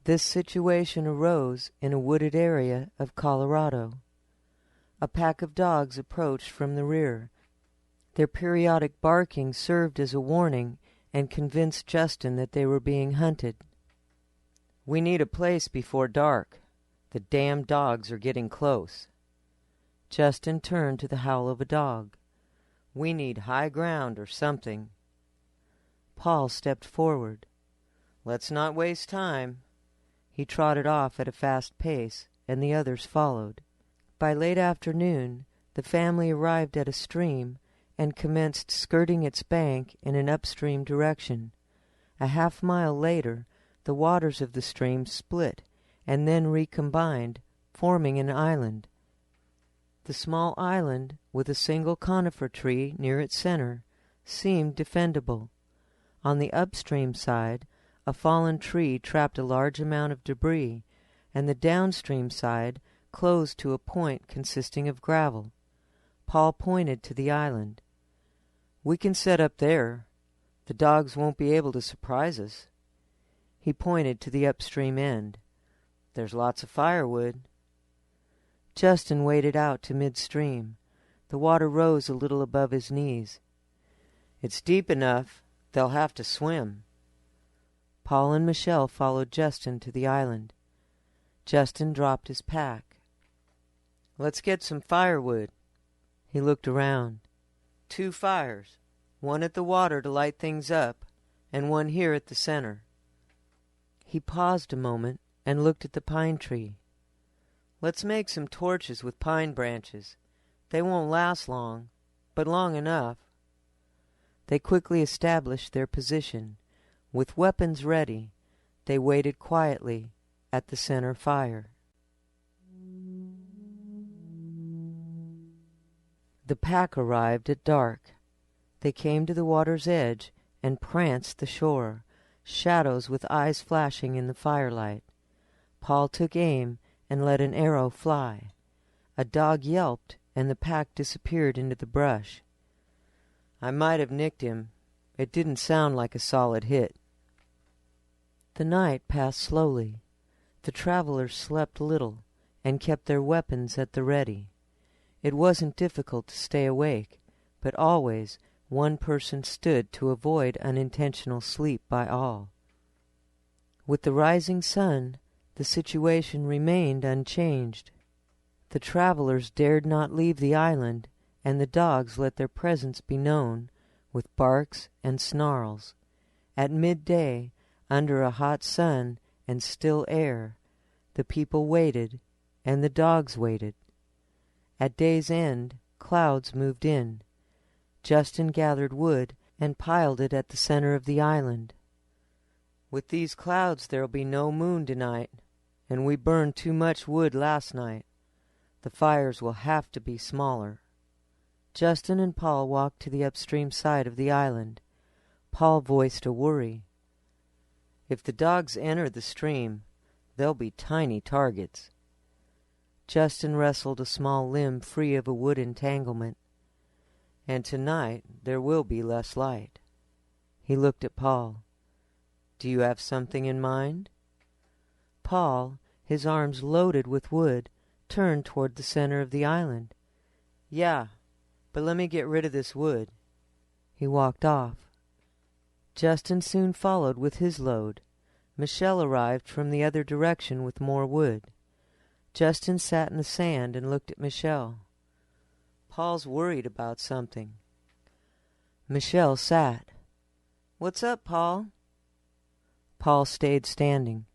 This situation arose in a wooded area of Colorado. A pack of dogs approached from the rear. Their periodic barking served as a warning and convinced Justin that they were being hunted. We need a place before dark. The damned dogs are getting close. Justin turned to the howl of a dog. We need high ground or something. Paul stepped forward. Let's not waste time. He trotted off at a fast pace, and the others followed. By late afternoon, the family arrived at a stream and commenced skirting its bank in an upstream direction. A half-mile later, the waters of the stream split and then recombined, forming an island. The small island, with a single conifer tree near its center, seemed defendable. On the upstream side, a fallen tree trapped a large amount of debris, and the downstream side closed to a point consisting of gravel. Paul pointed to the island. We can set up there. The dogs won't be able to surprise us. He pointed to the upstream end. There's lots of firewood. Justin waded out to midstream. The water rose a little above his knees. It's deep enough. They'll have to swim. Paul and Michelle followed Justin to the island. Justin dropped his pack. Let's get some firewood. He looked around. 2 fires, one at the water to light things up, and one here at the center. He paused a moment and looked at the pine tree. Let's make some torches with pine branches. They won't last long, but long enough. They quickly established their position. With weapons ready, they waited quietly at the center fire. The pack arrived at dark. They came to the water's edge and pranced the shore, shadows with eyes flashing in the firelight. Paul took aim and let an arrow fly. A dog yelped, and the pack disappeared into the brush. I might have nicked him. It didn't sound like a solid hit. The night passed slowly. The travelers slept little and kept their weapons at the ready. It wasn't difficult to stay awake, but always one person stood to avoid unintentional sleep by all. With the rising sun, the situation remained unchanged. The travelers dared not leave the island, and the dogs let their presence be known with barks and snarls. At midday, under a hot sun and still air, the people waited, and the dogs waited. At day's end, clouds moved in. Justin gathered wood and piled it at the center of the island. "With these clouds there'll be no moon tonight, and we burned too much wood last night. The fires will have to be smaller." Justin and Paul walked to the upstream side of the island. Paul voiced a worry. "If the dogs enter the stream, they'll be tiny targets." Justin wrestled a small limb free of a wood entanglement. "And tonight there will be less light." He looked at Paul. "Do you have something in mind?" Paul, his arms loaded with wood, turned toward the center of the island. "Yeah, but let me get rid of this wood." He walked off. Justin soon followed with his load. Michelle arrived from the other direction with more wood. Justin sat in the sand and looked at Michelle. "Paul's worried about something." Michelle sat. "What's up, Paul?" Paul stayed standing.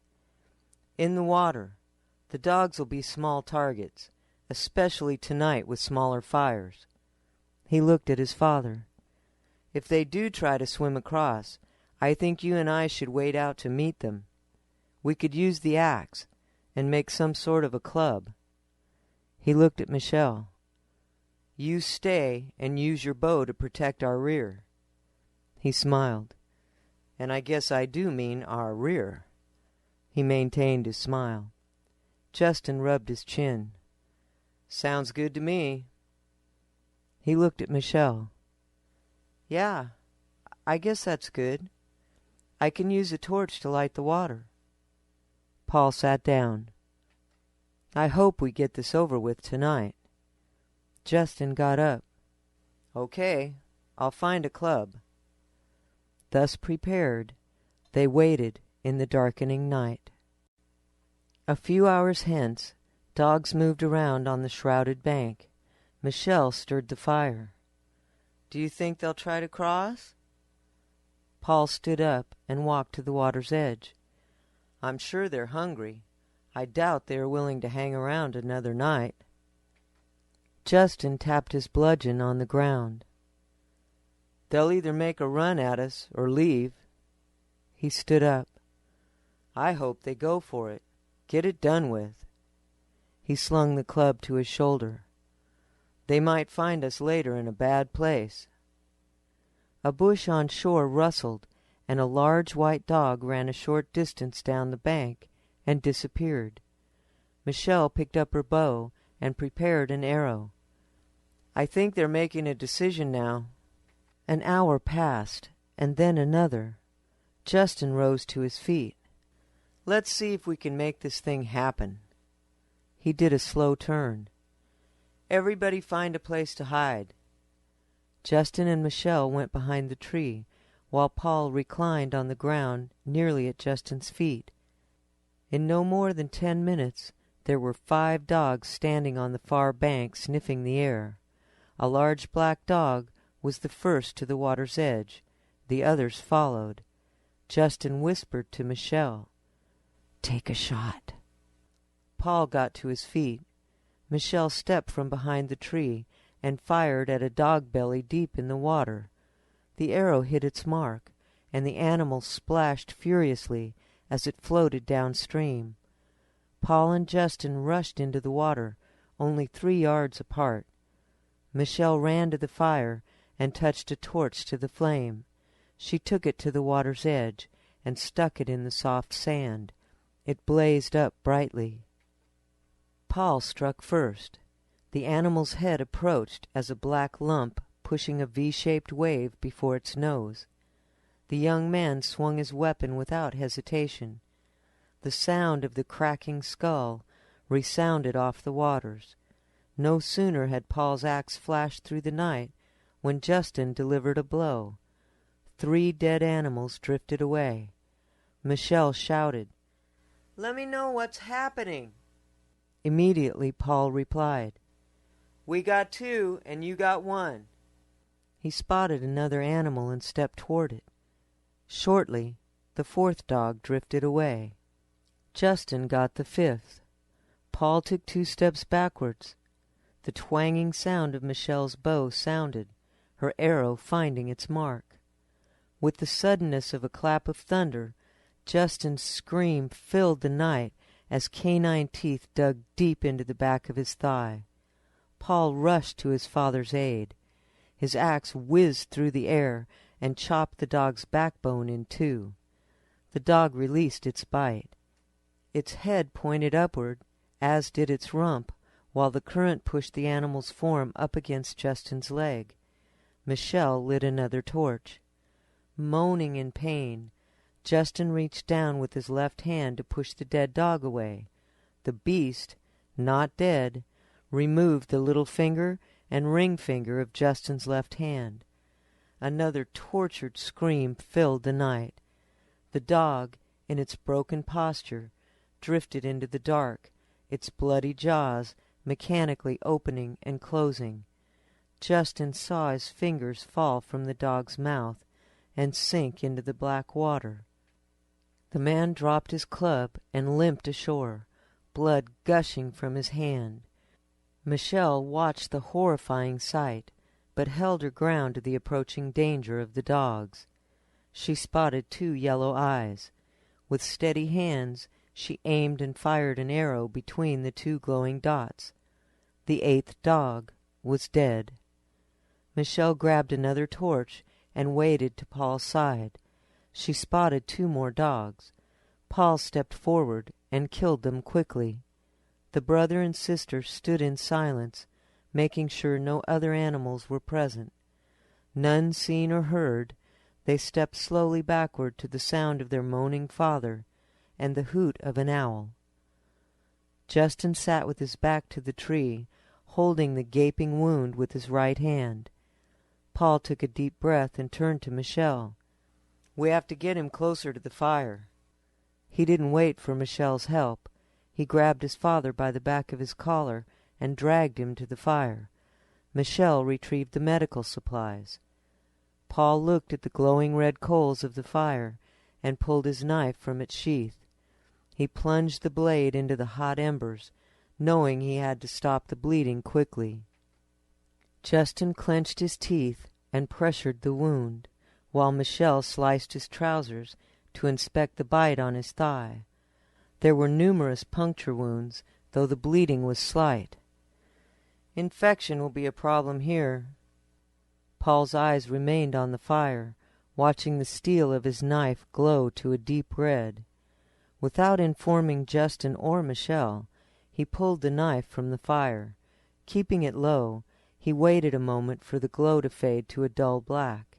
"In the water. The dogs will be small targets, especially tonight with smaller fires." He looked at his father. "If they do try to swim across, I think you and I should wade out to meet them. We could use the axe and make some sort of a club." He looked at Michelle. "You stay and use your bow to protect our rear." He smiled. "And I guess I do mean our rear." He maintained his smile. Justin rubbed his chin. "Sounds good to me." He looked at Michelle. "Yeah, I guess that's good. I can use a torch to light the water." Paul sat down. "I hope we get this over with tonight." Justin got up. "Okay, I'll find a club." Thus prepared, they waited in the darkening night. A few hours hence, dogs moved around on the shrouded bank. Michelle stirred the fire. "Do you think they'll try to cross?" Paul stood up and walked to the water's edge. "I'm sure they're hungry. I doubt they are willing to hang around another night." Justin tapped his bludgeon on the ground. "They'll either make a run at us or leave." He stood up. "I hope they go for it. Get it done with." He slung the club to his shoulder. "They might find us later in a bad place." A bush on shore rustled, and a large white dog ran a short distance down the bank and disappeared. Michelle picked up her bow and prepared an arrow. "I think they're making a decision now." An hour passed, and then another. Justin rose to his feet. "Let's see if we can make this thing happen." He did a slow turn. "Everybody find a place to hide." Justin and Michelle went behind the tree, while Paul reclined on the ground nearly at Justin's feet. In no more than 10 minutes there were 5 dogs standing on the far bank sniffing the air. A large black dog was the first to the water's edge. The others followed. Justin whispered to Michelle, "Take a shot." Paul got to his feet. Michelle stepped from behind the tree and fired at a dog belly deep in the water. The arrow hit its mark, and the animal splashed furiously as it floated downstream. Paul and Justin rushed into the water, only 3 yards apart. Michelle ran to the fire and touched a torch to the flame. She took it to the water's edge and stuck it in the soft sand. It blazed up brightly. Paul struck first. The animal's head approached as a black lump pushing a V-shaped wave before its nose. The young man swung his weapon without hesitation. The sound of the cracking skull resounded off the waters. No sooner had Paul's axe flashed through the night when Justin delivered a blow. 3 dead animals drifted away. Michelle shouted, "Let me know what's happening." Immediately Paul replied, "We got 2 and you got 1." He spotted another animal and stepped toward it. Shortly, the 4th dog drifted away. Justin got the 5th. Paul took 2 steps backwards. The twanging sound of Michelle's bow sounded, her arrow finding its mark. With the suddenness of a clap of thunder, Justin's scream filled the night as canine teeth dug deep into the back of his thigh. Paul rushed to his father's aid. His axe whizzed through the air and chopped the dog's backbone in two. The dog released its bite. Its head pointed upward, as did its rump, while the current pushed the animal's form up against Justin's leg. Michelle lit another torch. Moaning in pain, Justin reached down with his left hand to push the dead dog away. The beast, not dead, removed the little finger and ring finger of Justin's left hand. Another tortured scream filled the night. The dog, in its broken posture, drifted into the dark, its bloody jaws mechanically opening and closing. Justin saw his fingers fall from the dog's mouth and sink into the black water. The man dropped his club and limped ashore, blood gushing from his hand. Michelle watched the horrifying sight, but held her ground to the approaching danger of the dogs. She spotted two yellow eyes. With steady hands, she aimed and fired an arrow between the two glowing dots. The eighth dog was dead. Michelle grabbed another torch and waded to Paul's side. She spotted two more dogs. Paul stepped forward and killed them quickly. The brother and sister stood in silence, making sure no other animals were present. None seen or heard, they stepped slowly backward to the sound of their moaning father and the hoot of an owl. Justin sat with his back to the tree, holding the gaping wound with his right hand. Paul took a deep breath and turned to Michelle. "We have to get him closer to the fire." He didn't wait for Michelle's help. He grabbed his father by the back of his collar and dragged him to the fire. Michelle retrieved the medical supplies. Paul looked at the glowing red coals of the fire and pulled his knife from its sheath. He plunged the blade into the hot embers, knowing he had to stop the bleeding quickly. Justin clenched his teeth and pressured the wound, while Michelle sliced his trousers to inspect the bite on his thigh. There were numerous puncture wounds, though the bleeding was slight. "Infection will be a problem here." Paul's eyes remained on the fire, watching the steel of his knife glow to a deep red. Without informing Justin or Michelle, he pulled the knife from the fire. Keeping it low, he waited a moment for the glow to fade to a dull black.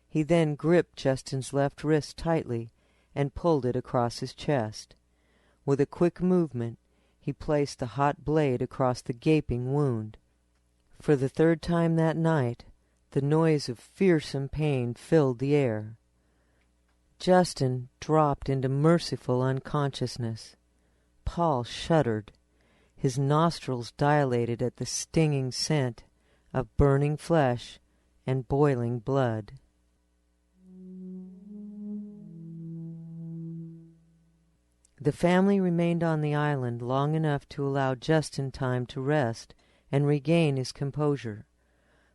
He then gripped Justin's left wrist tightly and pulled it across his chest. With a quick movement, he placed the hot blade across the gaping wound. For the third time that night, the noise of fearsome pain filled the air. Justin dropped into merciful unconsciousness. Paul shuddered. His nostrils dilated at the stinging scent of burning flesh and boiling blood. The family remained on the island long enough to allow Justin time to rest and regain his composure.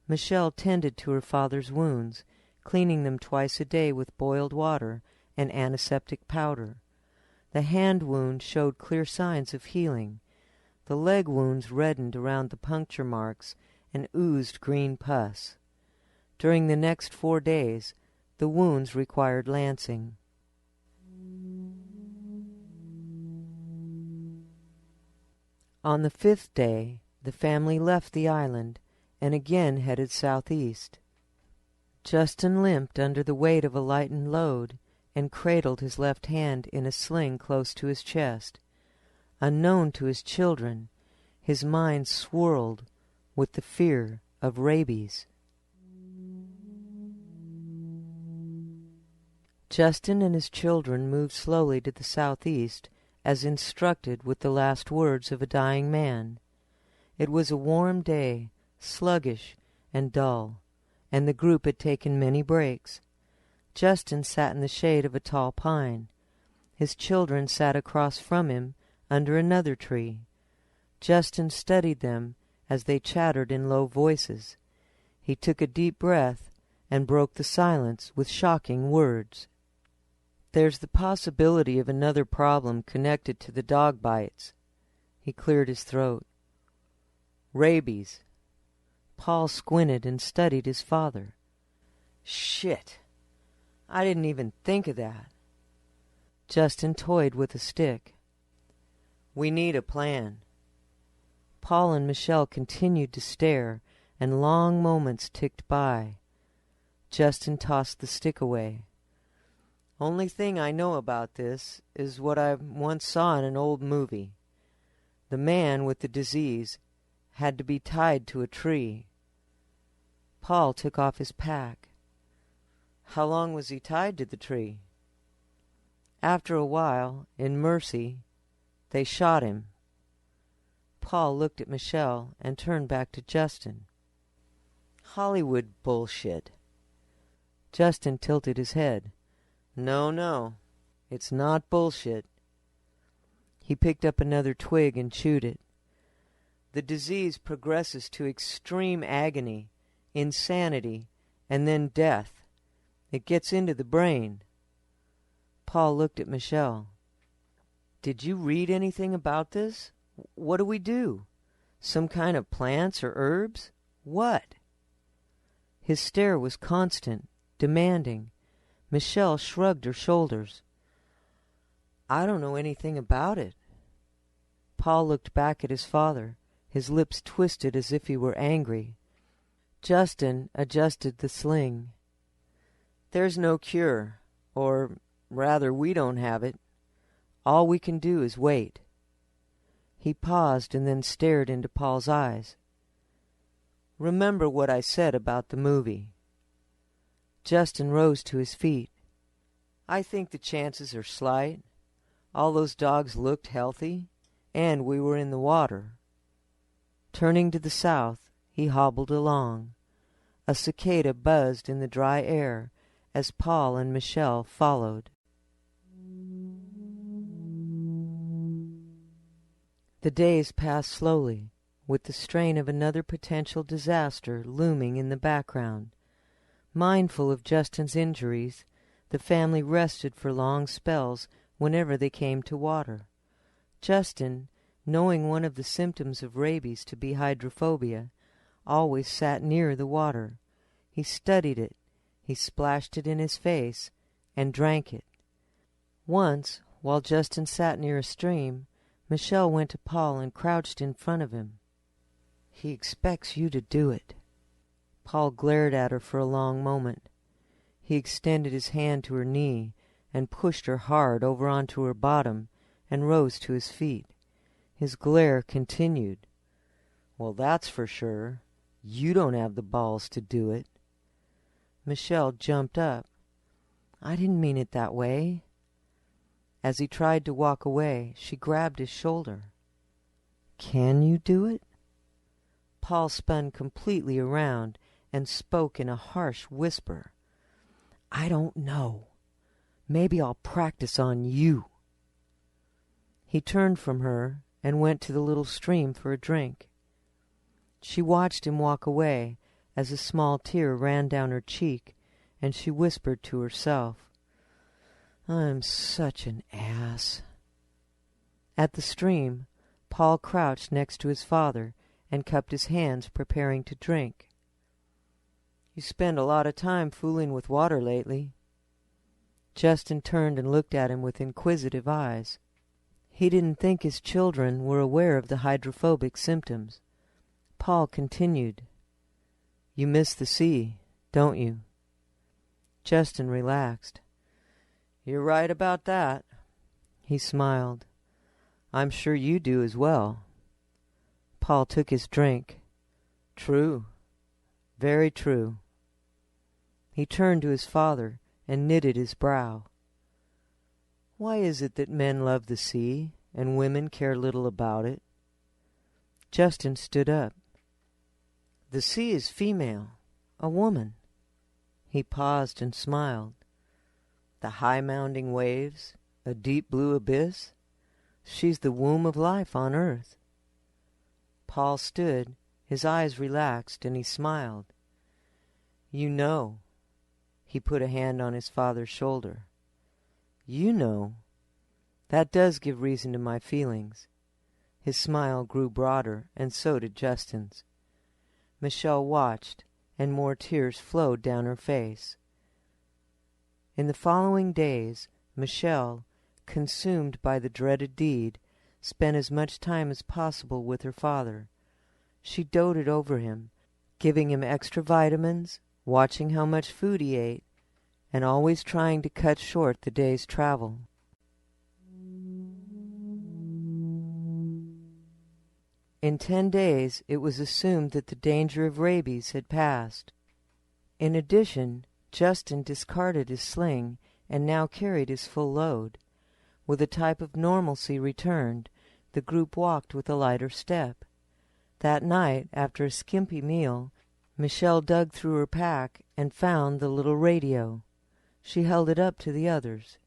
Michelle tended to her father's wounds, cleaning them twice a day with boiled water and antiseptic powder. The hand wound showed clear signs of healing. The leg wounds reddened around the puncture marks and oozed green pus. During the next 4 days, the wounds required lancing. On the 5th day, the family left the island and again headed southeast. Justin limped under the weight of a lightened load and cradled his left hand in a sling close to his chest. Unknown to his children, his mind swirled with the fear of rabies. Justin and his children moved slowly to the southeast, as instructed with the last words of a dying man. It was a warm day, sluggish and dull, and the group had taken many breaks. Justin sat in the shade of a tall pine. His children sat across from him under another tree. Justin studied them as they chattered in low voices. He took a deep breath and broke the silence with shocking words. "There's the possibility of another problem connected to the dog bites." He cleared his throat. "Rabies." Paul squinted and studied his father. "Shit! I didn't even think of that." Justin toyed with a stick. "We need a plan." Paul and Michelle continued to stare, and long moments ticked by. Justin tossed the stick away. "Only thing I know about this is what I once saw in an old movie. The man with the disease had to be tied to a tree." Paul took off his pack. "How long was he tied to the tree?" "After a while, in mercy, they shot him." Paul looked at Michelle and turned back to Justin. "Hollywood bullshit." Justin tilted his head. No, it's not bullshit." He picked up another twig and chewed it. "The disease progresses to extreme agony, insanity, and then death. It gets into the brain." Paul looked at Michelle. "Did you read anything about this? What do we do? Some kind of plants or herbs? What?" His stare was constant, demanding. Michelle shrugged her shoulders. "I don't know anything about it." Paul looked back at his father, his lips twisted as if he were angry. Justin adjusted the sling. "There's no cure, or rather we don't have it. All we can do is wait." He paused and then stared into Paul's eyes. "Remember what I said about the movie." Justin rose to his feet. "I think the chances are slight. All those dogs looked healthy, and we were in the water." Turning to the south, he hobbled along. A cicada buzzed in the dry air as Paul and Michelle followed. The days passed slowly, with the strain of another potential disaster looming in the background. Mindful of Justin's injuries, the family rested for long spells whenever they came to water. Justin, knowing one of the symptoms of rabies to be hydrophobia, always sat near the water. He studied it, he splashed it in his face, and drank it. Once, while Justin sat near a stream, Michelle went to Paul and crouched in front of him. "He expects you to do it." Paul glared at her for a long moment. He extended his hand to her knee and pushed her hard over onto her bottom and rose to his feet. His glare continued. "Well, that's for sure. You don't have the balls to do it." Michelle jumped up. "I didn't mean it that way." As he tried to walk away, she grabbed his shoulder. "Can you do it?" Paul spun completely around and spoke in a harsh whisper. "I don't know. Maybe I'll practice on you." He turned from her and went to the little stream for a drink. She watched him walk away as a small tear ran down her cheek, and she whispered to herself, "I'm such an ass." At the stream, Paul crouched next to his father and cupped his hands, preparing to drink. "You spend a lot of time fooling with water lately." Justin turned and looked at him with inquisitive eyes. He didn't think his children were aware of the hydrophobic symptoms. Paul continued, "You miss the sea, don't you?" Justin relaxed. "You're right about that." He smiled. "I'm sure you do as well." Paul took his drink. "True. Very true." He turned to his father and knitted his brow. "Why is it that men love the sea and women care little about it?" Justin stood up. "The sea is female, a woman." He paused and smiled. "The high-mounding waves, a deep blue abyss. She's the womb of life on earth." Paul stood, His eyes relaxed, and he smiled. "You know." He put a hand on his father's shoulder. "You know. That does give reason to my feelings." His smile grew broader, and so did Justin's. Michelle watched, and more tears flowed down her face. In the following days, Michelle, consumed by the dreaded deed, spent as much time as possible with her father. She doted over him, giving him extra vitamins, watching how much food he ate, and always trying to cut short the day's travel. In 10 days it was assumed that the danger of rabies had passed. In addition, Justin discarded his sling and now carried his full load. With a type of normalcy returned, the group walked with a lighter step. That night, after a skimpy meal, Michelle dug through her pack and found the little radio. She held it up to the others.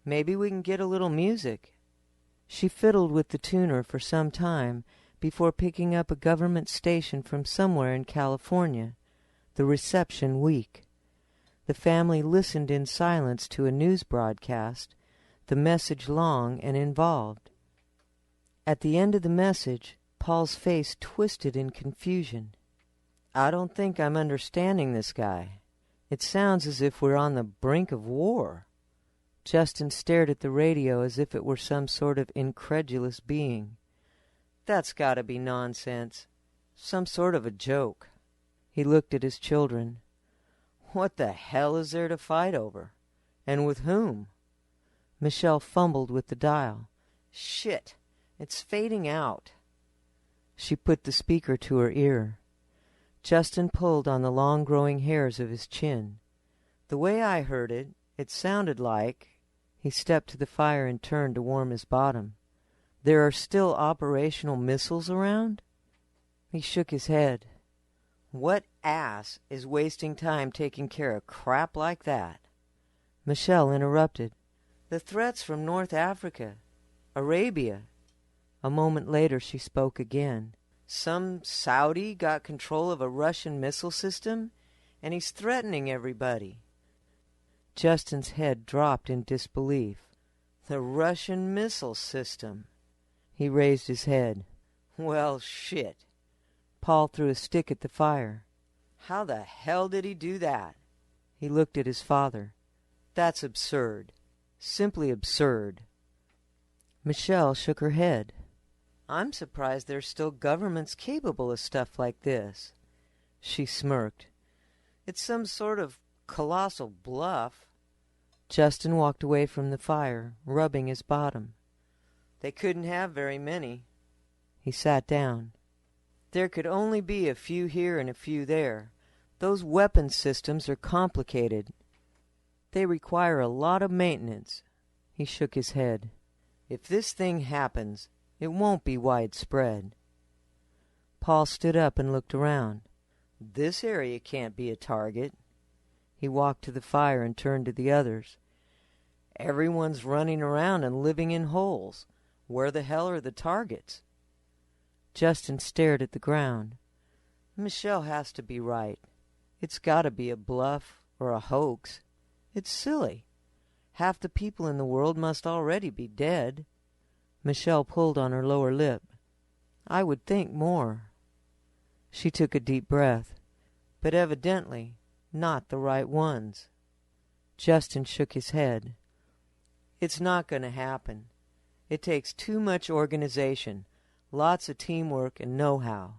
"Maybe we can get a little music." She fiddled with the tuner for some time before picking up a government station from somewhere in California, the reception weak. The family listened in silence to a news broadcast, the message long and involved. At the end of the message, Paul's face twisted in confusion. "I don't think I'm understanding this guy. It sounds as if we're on the brink of war." Justin stared at the radio as if it were some sort of incredulous being. "That's got to be nonsense. Some sort of a joke." He looked at his children. "What the hell is there to fight over? And with whom?" Michelle fumbled with the dial. "Shit, it's fading out." She put the speaker to her ear. Justin pulled on the long-growing hairs of his chin. "The way I heard it, it sounded like—" He stepped to the fire and turned to warm his bottom. "There are still operational missiles around?" He shook his head. "What ass is wasting time taking care of crap like that?" Michelle interrupted. "The threats from North Africa, Arabia." A moment later she spoke again. "Some Saudi got control of a Russian missile system, and he's threatening everybody." Justin's head dropped in disbelief. "The Russian missile system." He raised his head. "Well, shit." Paul threw a stick at the fire. "How the hell did he do that?" He looked at his father. "That's absurd. Simply absurd." Michelle shook her head. "I'm surprised there's still governments capable of stuff like this." She smirked. "It's some sort of colossal bluff." Justin walked away from the fire, rubbing his bottom. "They couldn't have very many." He sat down. "There could only be a few here and a few there. Those weapon systems are complicated. They require a lot of maintenance." He shook his head. "If this thing happens, it won't be widespread." Paul stood up and looked around. "This area can't be a target." He walked to the fire and turned to the others. "Everyone's running around and living in holes. Where the hell are the targets?" Justin stared at the ground. "Michelle has to be right. It's got to be a bluff or a hoax. It's silly. Half the people in the world must already be dead." Michelle pulled on her lower lip. "I would think more." She took a deep breath. "But evidently not the right ones." Justin shook his head. "It's not going to happen. It takes too much organization, lots of teamwork and know-how."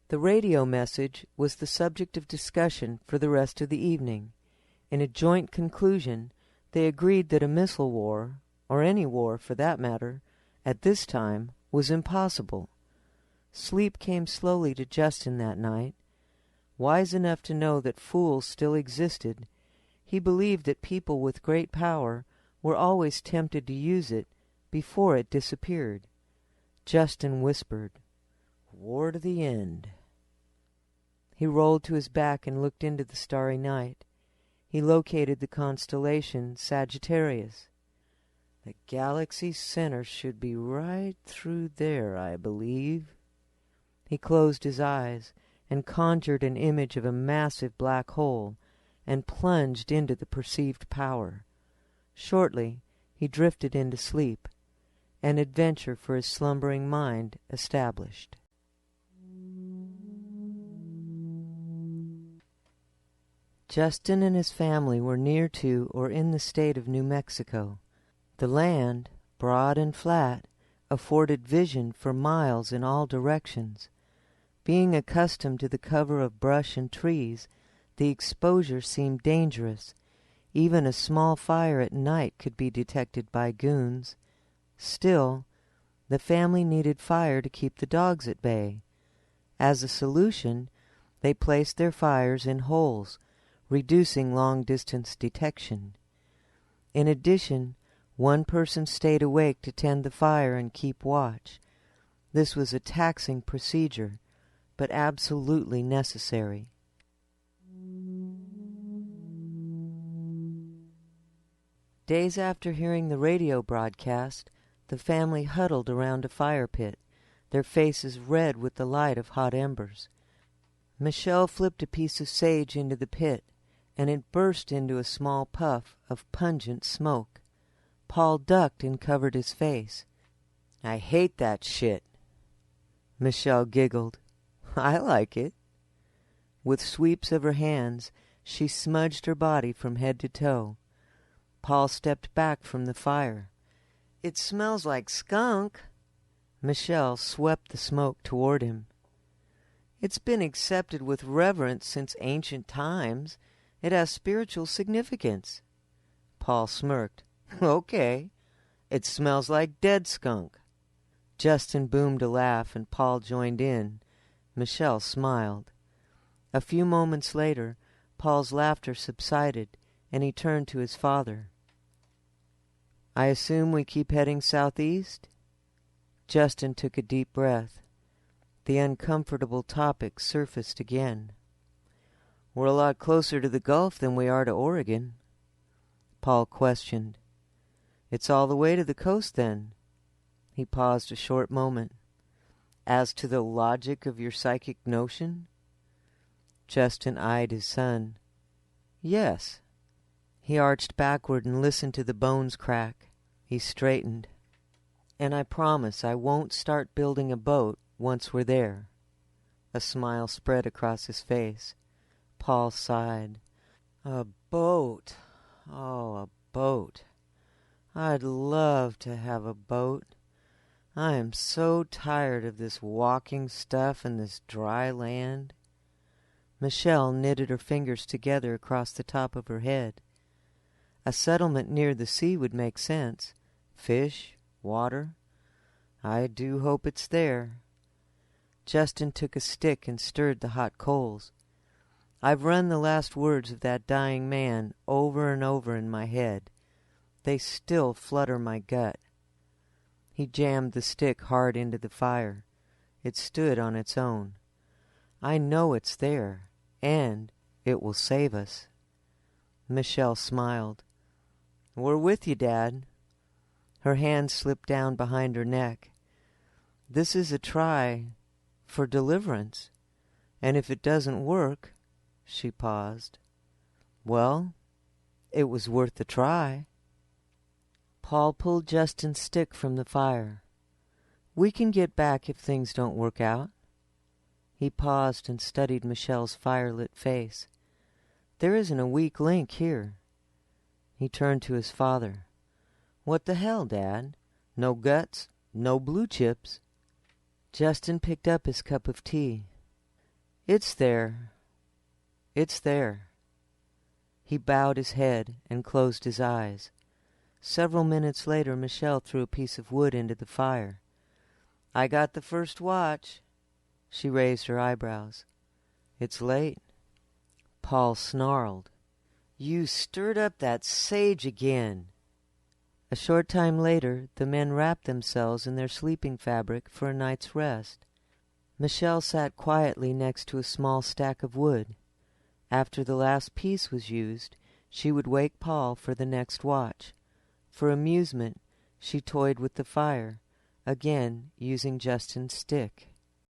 The radio message was the subject of discussion for the rest of the evening. In a joint conclusion, they agreed that a missile war, or any war for that matter, at this time was impossible. Sleep came slowly to Justin that night. Wise enough to know that fools still existed, he believed that people with great power were always tempted to use it before it disappeared. Justin whispered, "War to the end." He rolled to his back and looked into the starry night. He located the constellation Sagittarius. "The galaxy's center should be right through there, I believe." He closed his eyes and conjured an image of a massive black hole and plunged into the perceived power. Shortly he drifted into sleep, an adventure for his slumbering mind established. Justin and his family were near to or in the state of New Mexico. The land, broad and flat, afforded vision for miles in all directions. Being accustomed to the cover of brush and trees, the exposure seemed dangerous. Even a small fire at night could be detected by goons. Still, the family needed fire to keep the dogs at bay. As a solution, they placed their fires in holes, reducing long-distance detection. In addition, one person stayed awake to tend the fire and keep watch. This was a taxing procedure, but absolutely necessary. Days after hearing the radio broadcast, the family huddled around a fire pit, their faces red with the light of hot embers. Michelle flipped a piece of sage into the pit, and it burst into a small puff of pungent smoke. Paul ducked and covered his face. "I hate that shit." Michelle giggled. "I like it." With sweeps of her hands, she smudged her body from head to toe. Paul stepped back from the fire. "It smells like skunk." Michelle swept the smoke toward him. "It's been accepted with reverence since ancient times. It has spiritual significance." Paul smirked. "Okay. It smells like dead skunk." Justin boomed a laugh, and Paul joined in. Michelle smiled. A few moments later, Paul's laughter subsided, and he turned to his father. "I assume we keep heading southeast?" Justin took a deep breath. The uncomfortable topic surfaced again. "We're a lot closer to the Gulf than we are to Oregon." Paul questioned. "It's all the way to the coast, then?" He paused a short moment. "As to the logic of your psychic notion?" Justin eyed his son. "Yes." He arched backward and listened to the bones crack. He straightened. "And I promise I won't start building a boat once we're there." A smile spread across his face. Paul sighed. "A boat. Oh, a boat. I'd love to have a boat. I am so tired of this walking stuff and this dry land." Michelle knitted her fingers together across the top of her head. "A settlement near the sea would make sense. Fish, water. I do hope it's there." Justin took a stick and stirred the hot coals. "I've run the last words of that dying man over and over in my head. They still flutter my gut." He jammed the stick hard into the fire. It stood on its own. "I know it's there, and it will save us." Michelle smiled. "We're with you, Dad." Her hand slipped down behind her neck. "This is a try for deliverance. And if it doesn't work," she paused, "well, it was worth the try." Paul pulled Justin's stick from the fire. "We can get back if things don't work out." He paused and studied Michelle's firelit face. "There isn't a weak link here." He turned to his father. "What the hell, Dad? No guts, no blue chips." Justin picked up his cup of tea. "It's there. It's there." He bowed his head and closed his eyes. Several minutes later, Michelle threw a piece of wood into the fire. "I got the first watch." She raised her eyebrows. "It's late." Paul snarled. "You stirred up that sage again." A short time later, the men wrapped themselves in their sleeping fabric for a night's rest. Michelle sat quietly next to a small stack of wood. After the last piece was used, she would wake Paul for the next watch. For amusement, she toyed with the fire, again using Justin's stick.